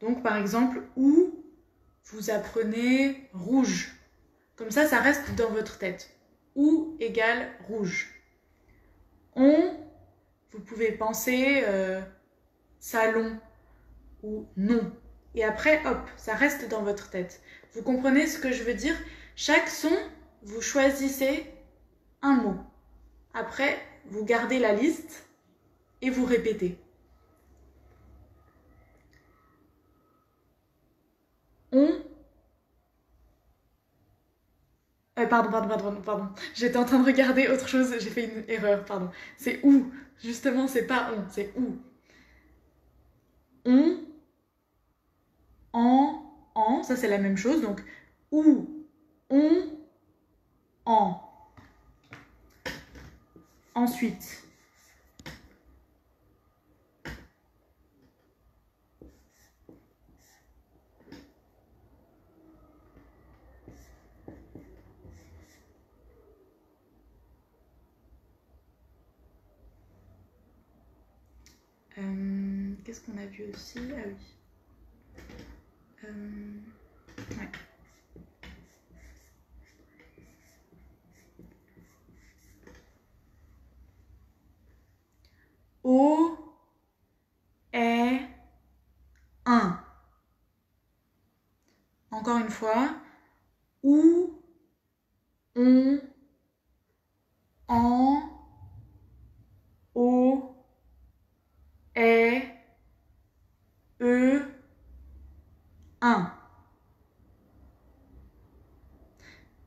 Donc, par exemple, ou, vous apprenez rouge. Comme ça reste dans votre tête. Ou égale rouge. On, vous pouvez penser salon ou non. Et après, hop, ça reste dans votre tête. Vous comprenez ce que je veux dire? Chaque son, vous choisissez un mot. Après, vous gardez la liste et vous répétez. On... pardon. J'étais en train de regarder autre chose, j'ai fait une erreur, pardon. C'est où. Justement, c'est pas on, c'est où. On, en, ça c'est la même chose. Donc, ou, on, en. Ensuite, qu'est-ce qu'on a vu aussi? Ah oui. Ouais. O, est, un. Encore une fois. Ou, on, en, o, est, un.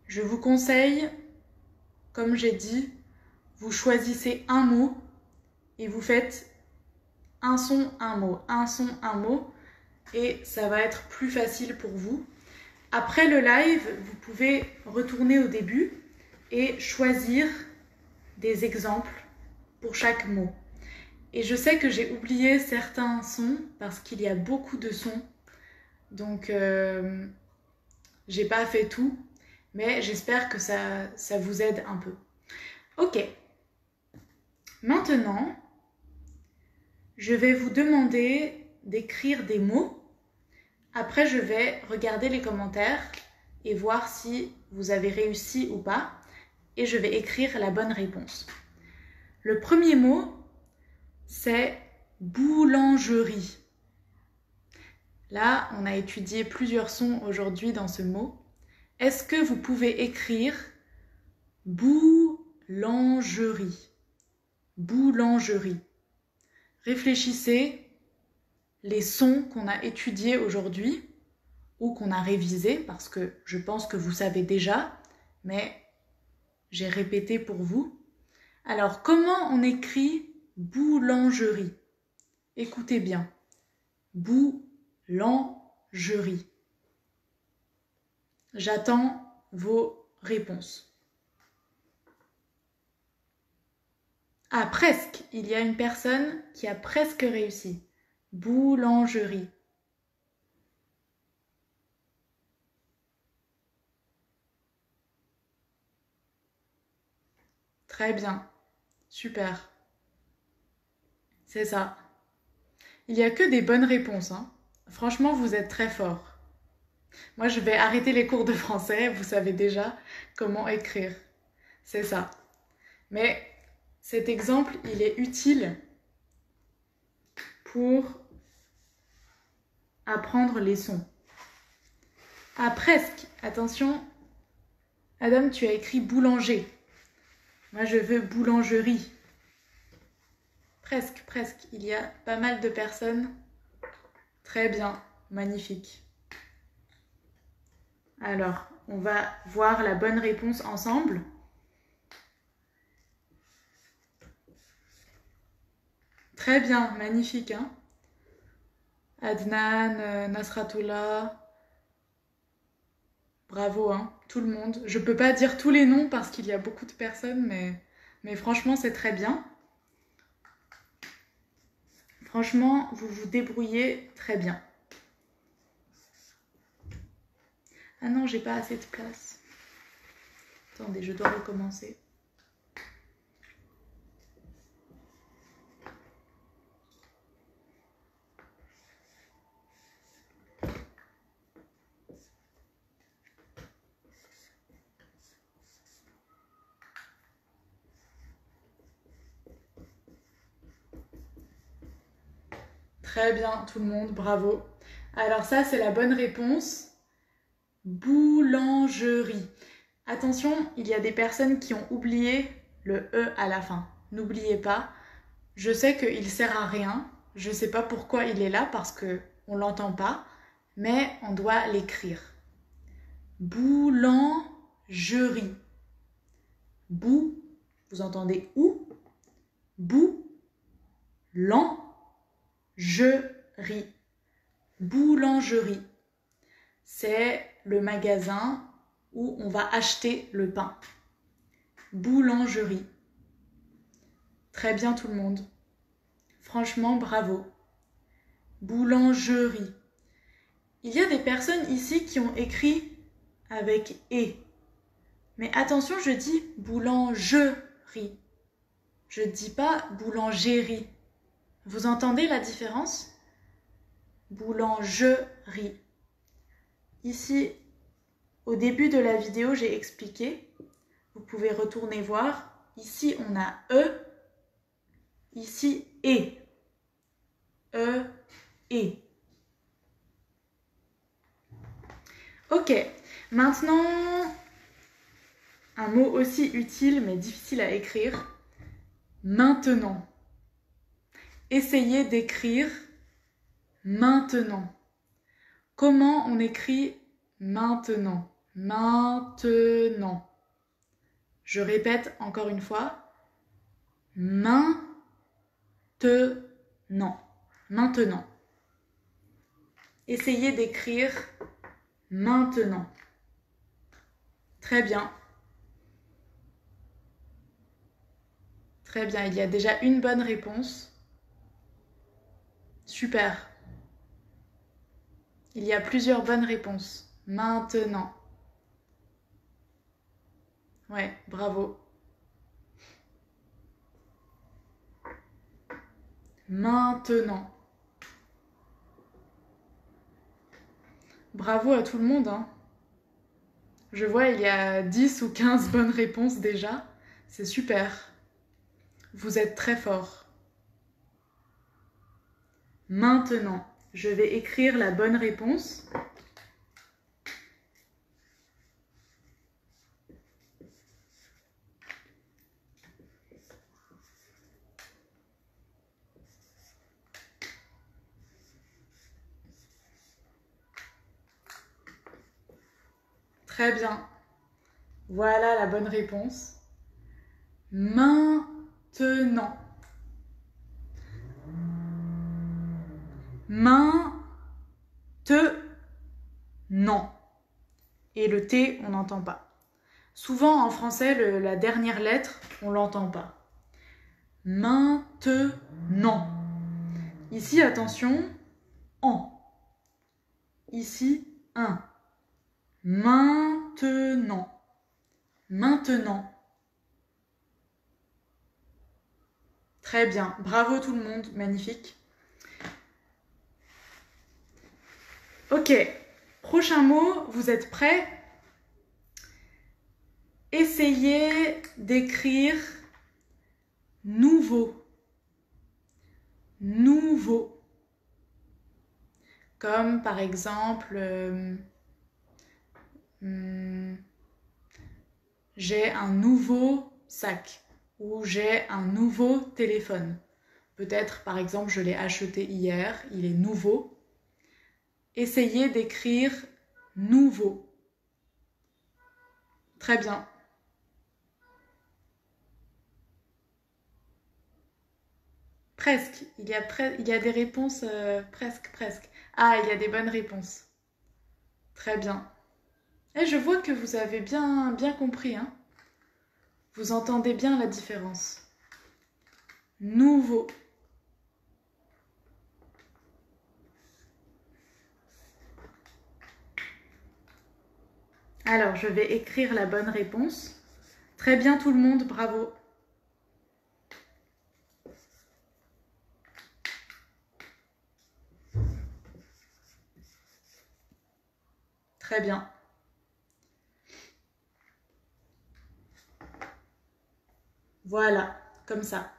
Je vous conseille, comme j'ai dit, vous choisissez un mot et vous faites un son, un mot, un son, un mot, et ça va être plus facile pour vous. Après le live, vous pouvez retourner au début et choisir des exemples pour chaque mot. Et je sais que j'ai oublié certains sons parce qu'il y a beaucoup de sons. Donc, j'ai pas fait tout, mais j'espère que ça vous aide un peu. Ok. Maintenant, je vais vous demander d'écrire des mots. Après, je vais regarder les commentaires et voir si vous avez réussi ou pas. Et je vais écrire la bonne réponse. Le premier mot, c'est boulangerie. Là, on a étudié plusieurs sons aujourd'hui dans ce mot. Est-ce que vous pouvez écrire boulangerie? Boulangerie. Réfléchissez les sons qu'on a étudiés aujourd'hui ou qu'on a révisés, parce que je pense que vous savez déjà, mais j'ai répété pour vous. Alors, comment on écrit boulangerie? Écoutez bien. Boulangerie. J'attends vos réponse. Ah, presque. Il y a une personne qui a presque réussi. Boulangerie. Très bien. Super. C'est ça. Il n'y a que des bonnes réponses, hein. Franchement, vous êtes très forts. Moi, je vais arrêter les cours de français. Vous savez déjà comment écrire. C'est ça. Mais cet exemple, il est utile pour apprendre les sons. Ah, presque. Attention. Adam, tu as écrit boulanger. Moi, je veux boulangerie. Presque, presque. Il y a pas mal de personnes. Très bien. Magnifique. Alors, on va voir la bonne réponse ensemble. Très bien. Magnifique, hein? Adnan, Nasratullah. Bravo, hein, tout le monde. Je peux pas dire tous les noms parce qu'il y a beaucoup de personnes, mais franchement, c'est très bien. Franchement, vous vous débrouillez très bien. Ah non, j'ai pas assez de place. Attendez, je dois recommencer. Très bien, tout le monde, bravo. Alors ça, c'est la bonne réponse. Boulangerie. Attention, il y a des personnes qui ont oublié le E à la fin. N'oubliez pas, je sais qu'il sert à rien. Je ne sais pas pourquoi il est là parce qu'on ne l'entend pas, mais on doit l'écrire. Boulangerie. Bou, vous entendez où? Bou, lan, je-rie. Boulangerie. C'est le magasin où on va acheter le pain. Boulangerie. Très bien tout le monde. Franchement, bravo. Boulangerie. Il y a des personnes ici qui ont écrit avec « et ». Mais attention, je dis boulangerie. Je ne dis pas boulangerie. Vous entendez la différence? Boulangerie. Ici, au début de la vidéo, j'ai expliqué. Vous pouvez retourner voir. Ici, on a E. Ici, et. E, et. Ok. Maintenant, un mot aussi utile mais difficile à écrire. Maintenant. Essayez d'écrire maintenant. Comment on écrit maintenant? Maintenant. Je répète encore une fois. Maintenant. Maintenant. Essayez d'écrire maintenant. Très bien. Très bien, il y a déjà une bonne réponse. Super. Il y a plusieurs bonnes réponses. Maintenant. Ouais, bravo. Maintenant. Bravo à tout le monde, hein. Je vois, il y a 10 ou 15 bonnes réponses déjà. C'est super. Vous êtes très forts. Maintenant, je vais écrire la bonne réponse. Très bien. Voilà la bonne réponse. Maintenant. Maintenant. Et le T, on n'entend pas. Souvent en français, la dernière lettre, on ne l'entend pas. Maintenant. Ici, attention, en. Ici, un. Maintenant. Maintenant. Très bien. Bravo tout le monde. Magnifique. Ok. Prochain mot. Vous êtes prêts? Essayez d'écrire nouveau. Nouveau. Comme par exemple, j'ai un nouveau sac ou j'ai un nouveau téléphone. Peut-être par exemple, je l'ai acheté hier, il est nouveau. Essayez d'écrire nouveau. Très bien. Presque. Il y a des réponses presque. Ah, il y a des bonnes réponses. Très bien. Et je vois que vous avez bien compris. Hein. Vous entendez bien la différence. Nouveau. Alors, je vais écrire la bonne réponse. Très bien tout le monde, bravo. Très bien. Voilà, comme ça.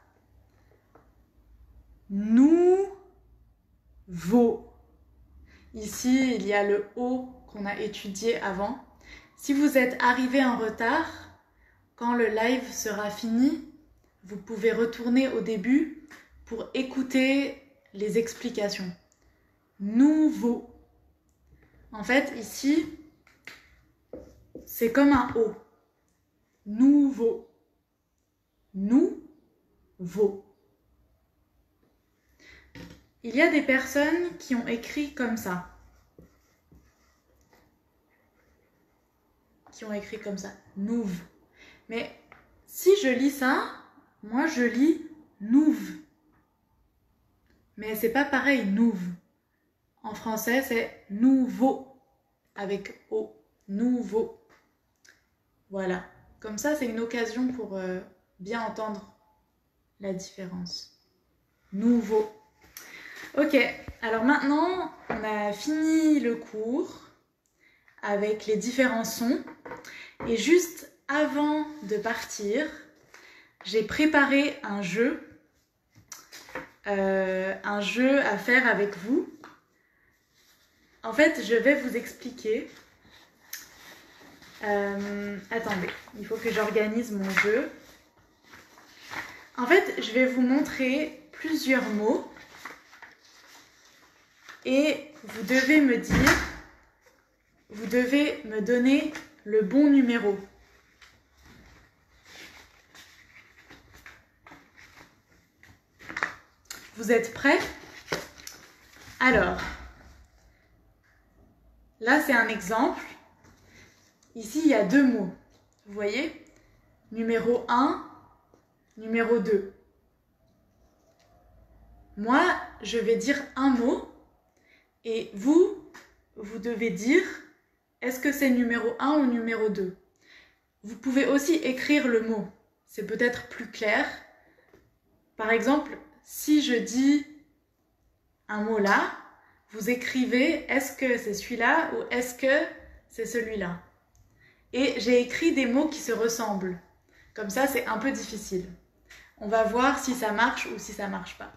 Nouveau. Ici, il y a le O qu'on a étudié avant. Si vous êtes arrivé en retard, quand le live sera fini, vous pouvez retourner au début pour écouter les explications. Nouveau. En fait, ici, c'est comme un O. Nouveau. Nouveau. Il y a des personnes qui ont écrit comme ça. Nouve. Mais si je lis ça, moi je lis nouve. Mais c'est pas pareil, nouve. En français, c'est nouveau. Avec O. Nouveau. Voilà. Comme ça, c'est une occasion pour bien entendre la différence. Nouveau. Ok, alors maintenant, on a fini le cours avec les différents sons. Et juste avant de partir, j'ai préparé un jeu à faire avec vous. En fait, je vais vous expliquer. Attendez, il faut que j'organise mon jeu. En fait, je vais vous montrer plusieurs mots et vous devez me donner le bon numéro. Vous êtes prêts? Alors, là c'est un exemple. Ici, il y a deux mots. Vous voyez? Numéro 1, numéro 2. Moi, je vais dire un mot et vous devez dire est-ce que c'est numéro 1 ou numéro 2. Vous pouvez aussi écrire le mot. C'est peut-être plus clair. Par exemple, si je dis un mot là, vous écrivez est-ce que c'est celui-là ou est-ce que c'est celui-là. Et j'ai écrit des mots qui se ressemblent. Comme ça, c'est un peu difficile. On va voir si ça marche ou si ça marche pas.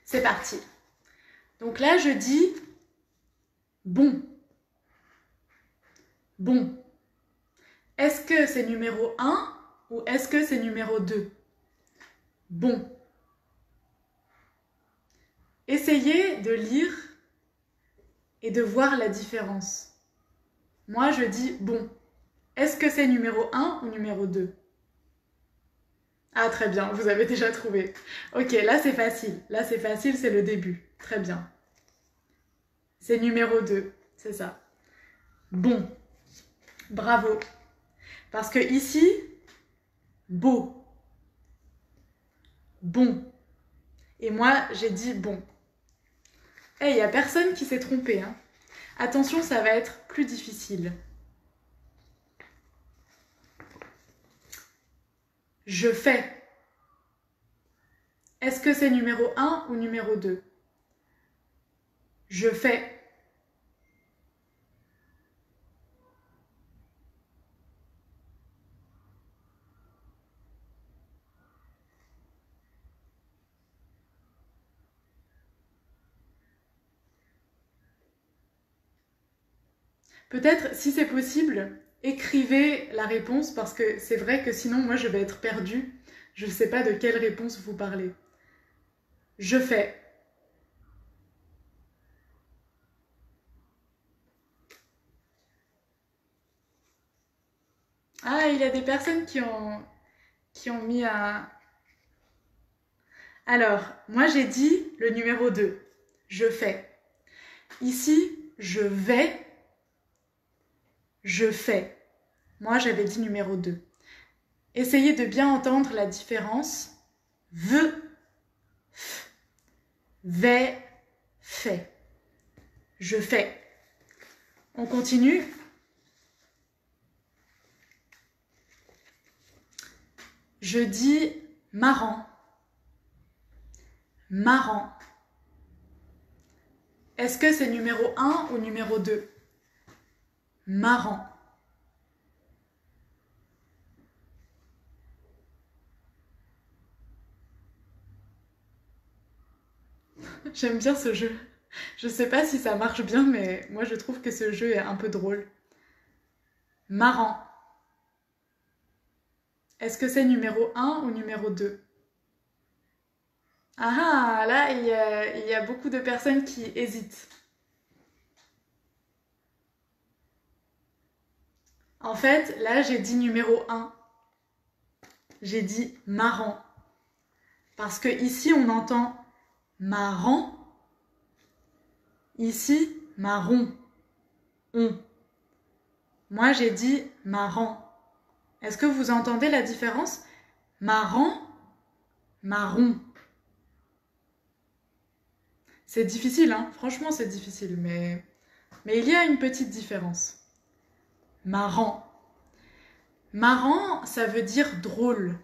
C'est parti. Donc là, je dis bon. Bon. Est-ce que c'est numéro 1 ou est-ce que c'est numéro 2? Bon. Essayez de lire et de voir la différence. Moi, je dis bon. Est-ce que c'est numéro 1 ou numéro 2? Ah, très bien, vous avez déjà trouvé. Ok, là c'est facile. Là c'est facile, c'est le début. Très bien. C'est numéro 2, c'est ça. Bon. Bravo. Parce que ici, beau, bon. Et moi, j'ai dit bon. Eh, il n'y a personne qui s'est trompé, hein. Attention, ça va être plus difficile. Je fais. Est-ce que c'est numéro 1 ou numéro 2? Je fais. Peut-être, si c'est possible, écrivez la réponse parce que c'est vrai que sinon, moi, je vais être perdue. Je ne sais pas de quelle réponse vous parlez. Je fais. Ah, il y a des personnes qui ont mis un... Alors, moi, j'ai dit le numéro 2. Je fais. Ici, je vais. Je fais. Moi, j'avais dit numéro 2. Essayez de bien entendre la différence. V, f, vais, fait. Je fais. On continue. Je dis marrant. Marrant. Est-ce que c'est numéro 1 ou numéro 2? Marrant. J'aime bien ce jeu. Je sais pas si ça marche bien, mais moi je trouve que ce jeu est un peu drôle. Marrant. Est-ce que c'est numéro 1 ou numéro 2? Ah ah, là il y a beaucoup de personnes qui hésitent. En fait, là j'ai dit numéro 1. J'ai dit marrant. Parce que ici on entend marrant. Ici, marron. On. Moi j'ai dit marrant. Est-ce que vous entendez la différence? Marrant, marron. C'est difficile, hein? Franchement, c'est difficile, mais il y a une petite différence. Marrant. Marrant, ça veut dire drôle.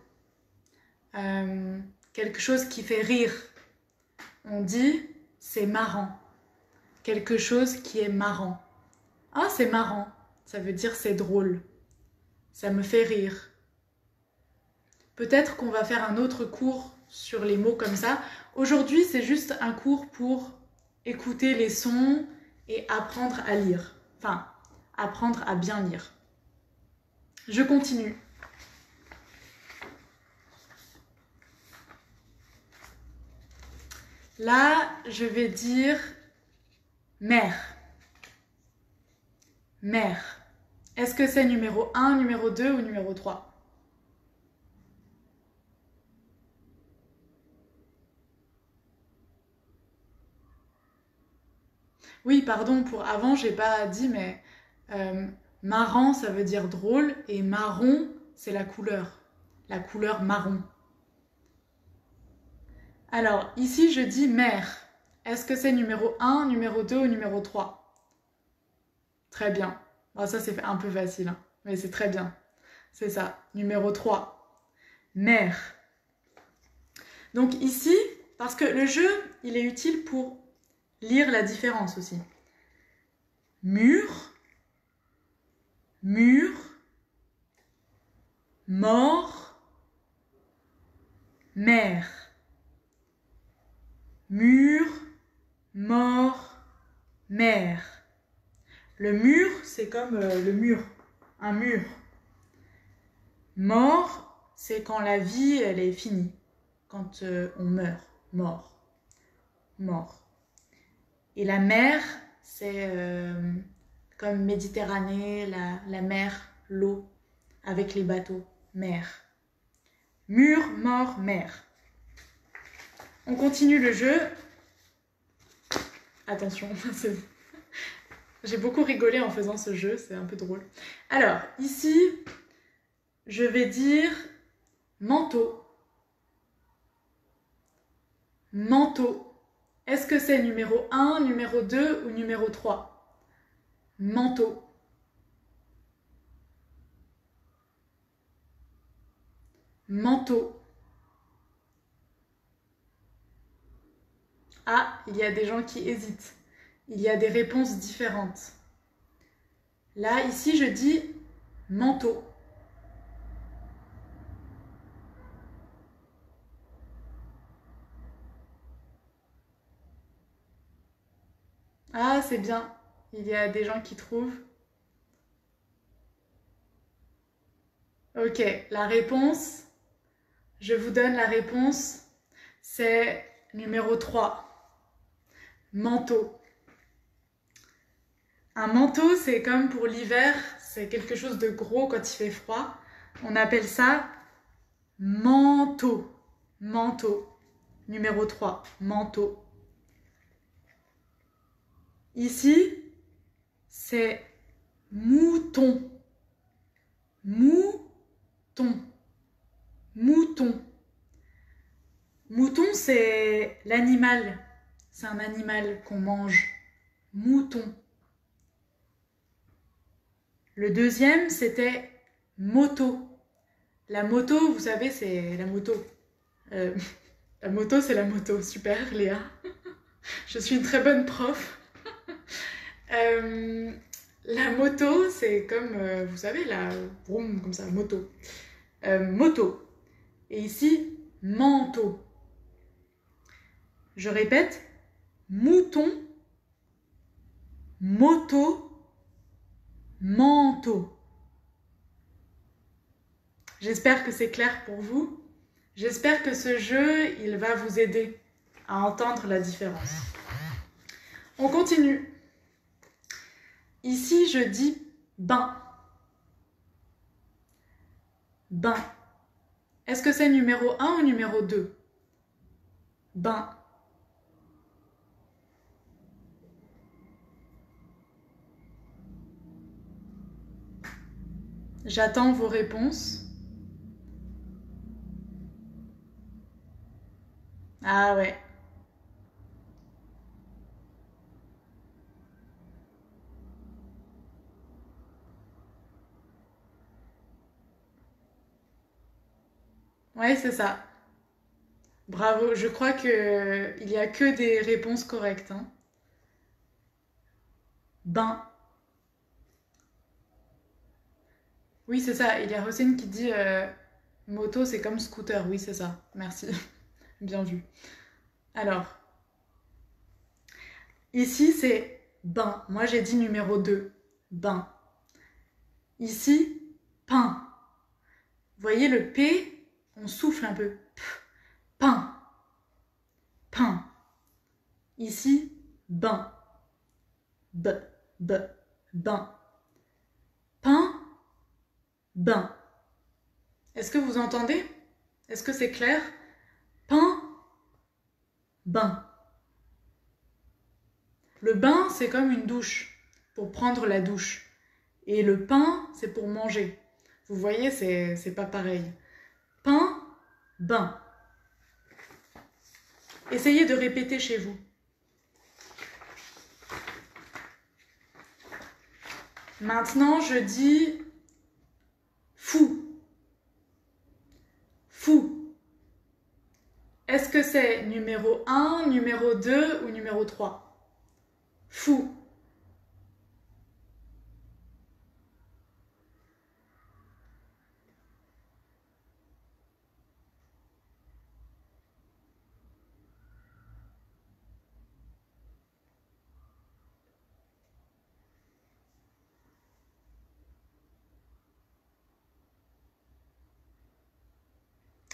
Quelque chose qui fait rire. On dit c'est marrant. Quelque chose qui est marrant. Ah, c'est marrant. Ça veut dire c'est drôle. Ça me fait rire. Peut-être qu'on va faire un autre cours sur les mots comme ça. Aujourd'hui, c'est juste un cours pour écouter les sons et apprendre à lire. Enfin, apprendre à bien lire. Je continue. Là, je vais dire mère. Mère. Est-ce que c'est numéro 1, numéro 2 ou numéro 3? Oui, pardon, pour avant, j'ai pas dit, mais marrant, ça veut dire drôle, et marron, c'est la couleur marron. Alors, ici, je dis mère. Est-ce que c'est numéro 1, numéro 2 ou numéro 3? Très bien. Bon, ça, c'est un peu facile, hein, mais c'est très bien. C'est ça, numéro 3. Mère. Donc ici, parce que le jeu, il est utile pour lire la différence aussi. Mur, mur, mort, mère. Mur, mort, mère. Le mur, c'est comme le mur, un mur. Mort, c'est quand la vie, elle est finie. Quand on meurt, mort. Mort. Et la mer, c'est comme Méditerranée, la mer, l'eau, avec les bateaux, mer. Mur, mort, mer. On continue le jeu. Attention, j'ai beaucoup rigolé en faisant ce jeu, c'est un peu drôle. Alors, ici, je vais dire manteau. Manteau. Est-ce que c'est numéro 1, numéro 2 ou numéro 3? Manteau. Manteau. Ah, il y a des gens qui hésitent. Il y a des réponses différentes. Là, ici, je dis manteau. Ah, c'est bien. Il y a des gens qui trouvent. Ok, la réponse, je vous donne la réponse, c'est numéro 3, manteau. Un manteau, c'est comme pour l'hiver, c'est quelque chose de gros quand il fait froid. On appelle ça manteau. Manteau. Numéro 3, manteau. Ici, c'est mouton. Mouton. Mouton. Mouton, c'est l'animal. C'est un animal qu'on mange. Mouton. Le deuxième, c'était moto. La moto, vous savez, c'est la moto. Euh, la moto, c'est la moto. Super, Léa. Je suis une très bonne prof. La moto, c'est comme, vous savez, la vroom, comme ça, moto. Moto. Et ici, manteau. Je répète, mouton, moto, manteau. J'espère que c'est clair pour vous. J'espère que ce jeu, il va vous aider à entendre la différence. On continue. Ici, je dis bain. Bain. Est-ce que c'est numéro 1 ou numéro 2? Bain. J'attends vos réponses. Ah ouais. Ouais, c'est ça. Bravo. Je crois qu'il n'y a que des réponses correctes, hein. Bain. Oui, c'est ça. Il y a Hossein qui dit moto, c'est comme scooter. Oui, c'est ça. Merci. Bien vu. Alors, ici, c'est bain. Moi, j'ai dit numéro 2. Bain. Ici, pain. Vous voyez le P, on souffle un peu. Pain. Pain. Ici, bain. B, b, bain. Pain, bain. Est-ce que vous entendez? Est-ce que c'est clair? Pain, bain. Le bain, c'est comme une douche, pour prendre la douche. Et le pain, c'est pour manger. Vous voyez, c'est pas pareil. Pain, bain. Essayez de répéter chez vous. Maintenant, je dis fou. Fou. Est-ce que c'est numéro 1, numéro 2 ou numéro 3? Fou.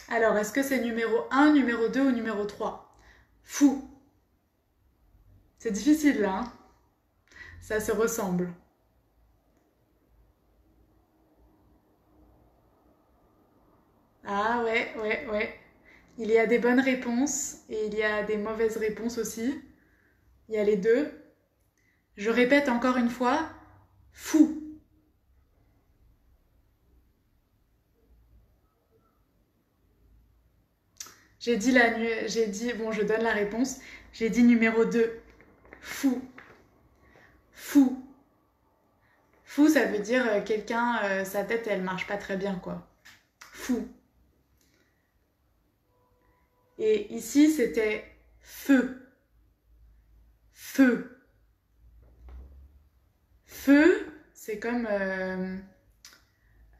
Alors, est-ce que c'est numéro 1, numéro 2 ou numéro 3? Fou. C'est difficile là, hein? Ça se ressemble. Ah ouais, ouais, ouais. Il y a des bonnes réponses et il y a des mauvaises réponses aussi. Il y a les deux. Je répète encore une fois, fou. Bon, je donne la réponse. J'ai dit numéro 2. Fou. Fou. Fou, ça veut dire quelqu'un, sa tête, elle marche pas très bien, quoi. Fou. Et ici, c'était feu. Feu. Feu, c'est comme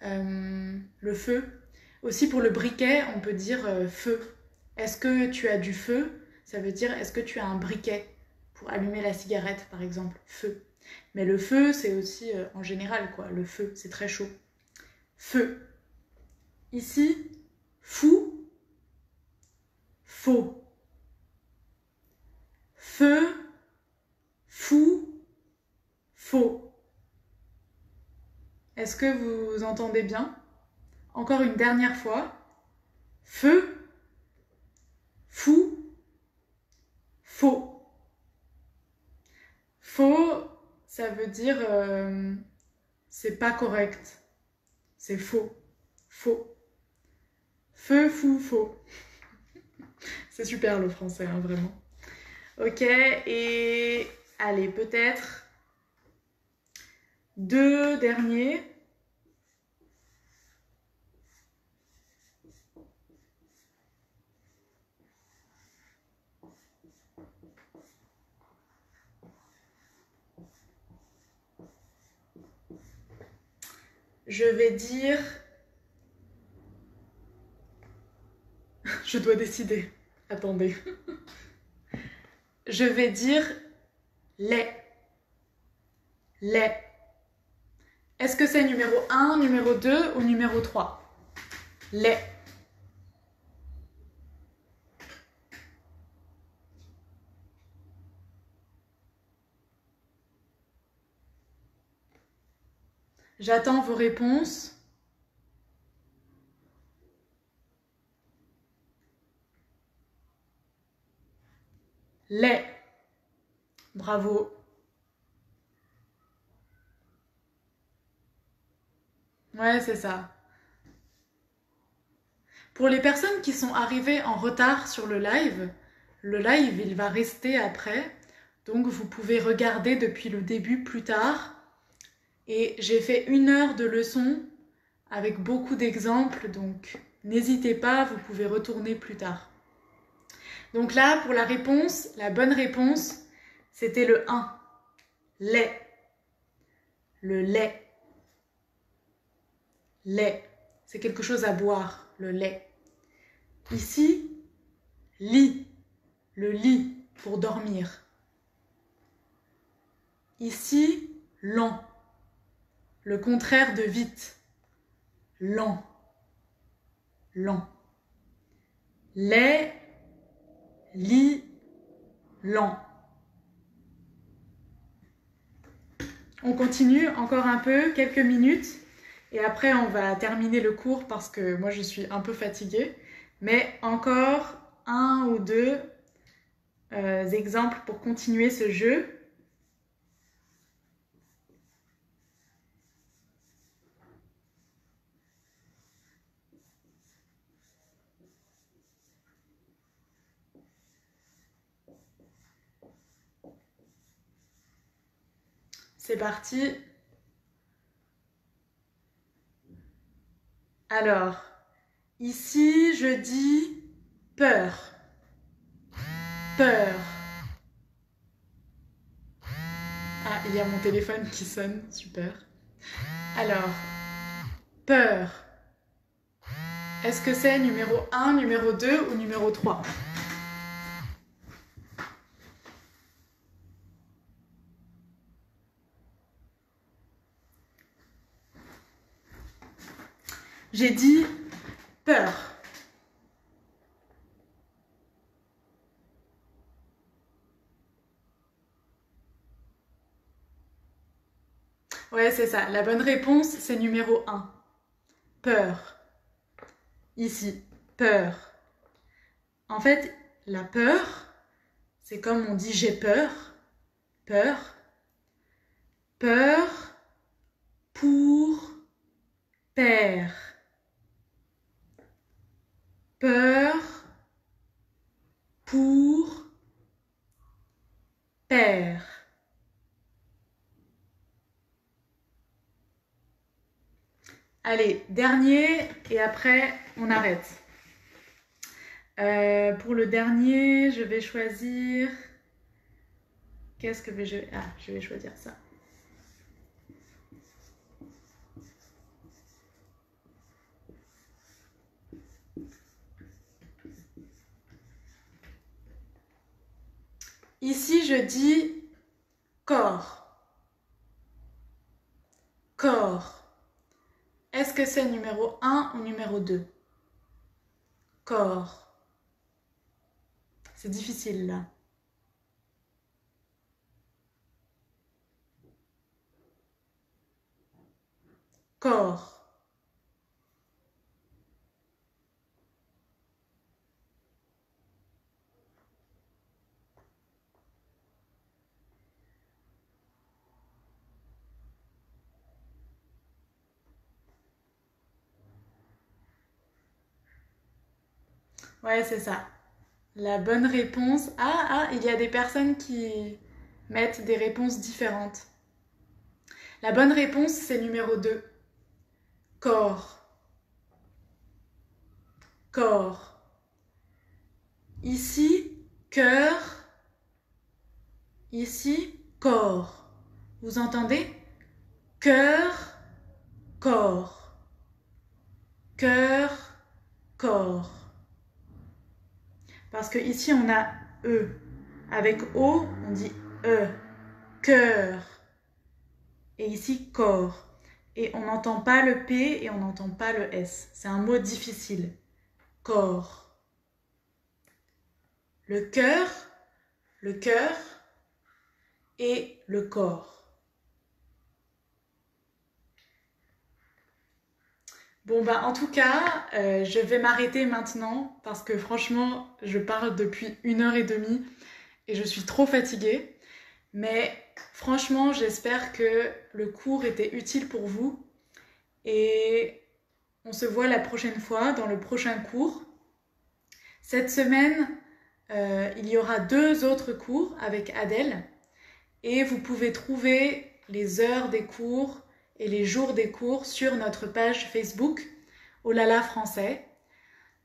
le feu. Aussi pour le briquet, on peut dire feu. Est-ce que tu as du feu? Ça veut dire est-ce que tu as un briquet pour allumer la cigarette, par exemple. Feu. Mais le feu, c'est aussi en général, quoi. Le feu, c'est très chaud. Feu. Ici, fou, faux. Feu, fou, faux. Est-ce que vous entendez bien? Encore une dernière fois. Feu, fou, faux. Faux, ça veut dire c'est pas correct. C'est faux. Faux. Feu, fou, faux. C'est super le français, hein, vraiment. Ok, et allez, peut-être 2 derniers. Je vais dire... Je dois décider. Attendez. Je vais dire lait. Lait. Est-ce que c'est numéro 1, numéro 2 ou numéro 3? Lait. J'attends vos réponses. Lait. Bravo. Ouais, c'est ça. Pour les personnes qui sont arrivées en retard sur le live, il va rester après. Donc vous pouvez regarder depuis le début plus tard. Et j'ai fait 1 heure de leçon avec beaucoup d'exemples. Donc n'hésitez pas, vous pouvez retourner plus tard. Donc là, pour la réponse, la bonne réponse, c'était le 1. Lait. Le lait. Lait. C'est quelque chose à boire, le lait. Ici, lit. Le lit pour dormir. Ici, lent. Le contraire de vite. Lent. Lent. Lait, lit, lent. On continue encore un peu, quelques minutes. Et après, on va terminer le cours parce que moi, je suis un peu fatiguée. Mais encore 1 ou 2 exemples pour continuer ce jeu. C'est parti. Alors, ici, je dis peur. Peur. Ah, il y a mon téléphone qui sonne, super. Alors, peur. Est-ce que c'est numéro 1, numéro 2 ou numéro 3? J'ai dit peur. Ouais, c'est ça. La bonne réponse, c'est numéro 1. Peur. Ici, peur. En fait, la peur, c'est comme on dit j'ai peur. Peur. Peur pour père. Peur pour, père. Allez, dernier et après on arrête. Pour le dernier, je vais choisir... Qu'est-ce que je... Ah, je vais choisir ça. Ici, je dis corps. Corps. Est-ce que c'est numéro 1 ou numéro 2? Corps. C'est difficile là. Corps. Ouais, c'est ça. La bonne réponse... Ah, il y a des personnes qui mettent des réponses différentes. La bonne réponse, c'est numéro 2. Corps. Corps. Ici, cœur. Ici, corps. Vous entendez? Cœur, corps. Cœur, corps. Parce que ici, on a E. Avec O, on dit E. Cœur. Et ici, corps. Et on n'entend pas le P et on n'entend pas le S. C'est un mot difficile. Corps. Le cœur et le corps. Bon, bah, en tout cas, je vais m'arrêter maintenant parce que franchement, je parle depuis 1h30 et je suis trop fatiguée. Mais franchement, j'espère que le cours était utile pour vous et on se voit la prochaine fois dans le prochain cours. Cette semaine, il y aura 2 autres cours avec Adèle et vous pouvez trouver les heures des cours et les jours des cours sur notre page Facebook Olala Français.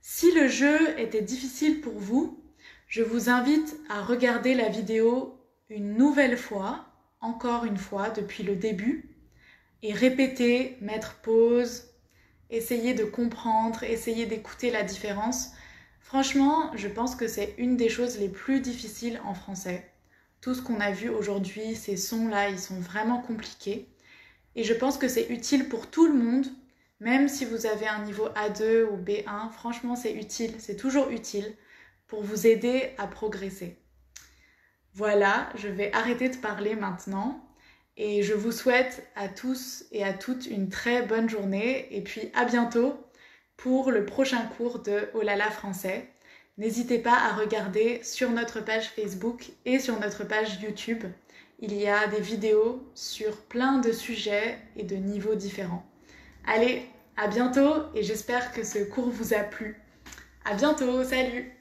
Si le jeu était difficile pour vous, je vous invite à regarder la vidéo une nouvelle fois, encore une fois depuis le début, et répéter, mettre pause, essayer de comprendre, essayer d'écouter la différence. Franchement, je pense que c'est une des choses les plus difficiles en français. Tout ce qu'on a vu aujourd'hui, ces sons-là, ils sont vraiment compliqués. Et je pense que c'est utile pour tout le monde, même si vous avez un niveau A2 ou B1, franchement c'est utile, c'est toujours utile pour vous aider à progresser. Voilà, je vais arrêter de parler maintenant et je vous souhaite à tous et à toutes une très bonne journée et puis à bientôt pour le prochain cours de Olala Français. N'hésitez pas à regarder sur notre page Facebook et sur notre page YouTube. Il y a des vidéos sur plein de sujets et de niveaux différents. Allez, à bientôt et j'espère que ce cours vous a plu. À bientôt, salut!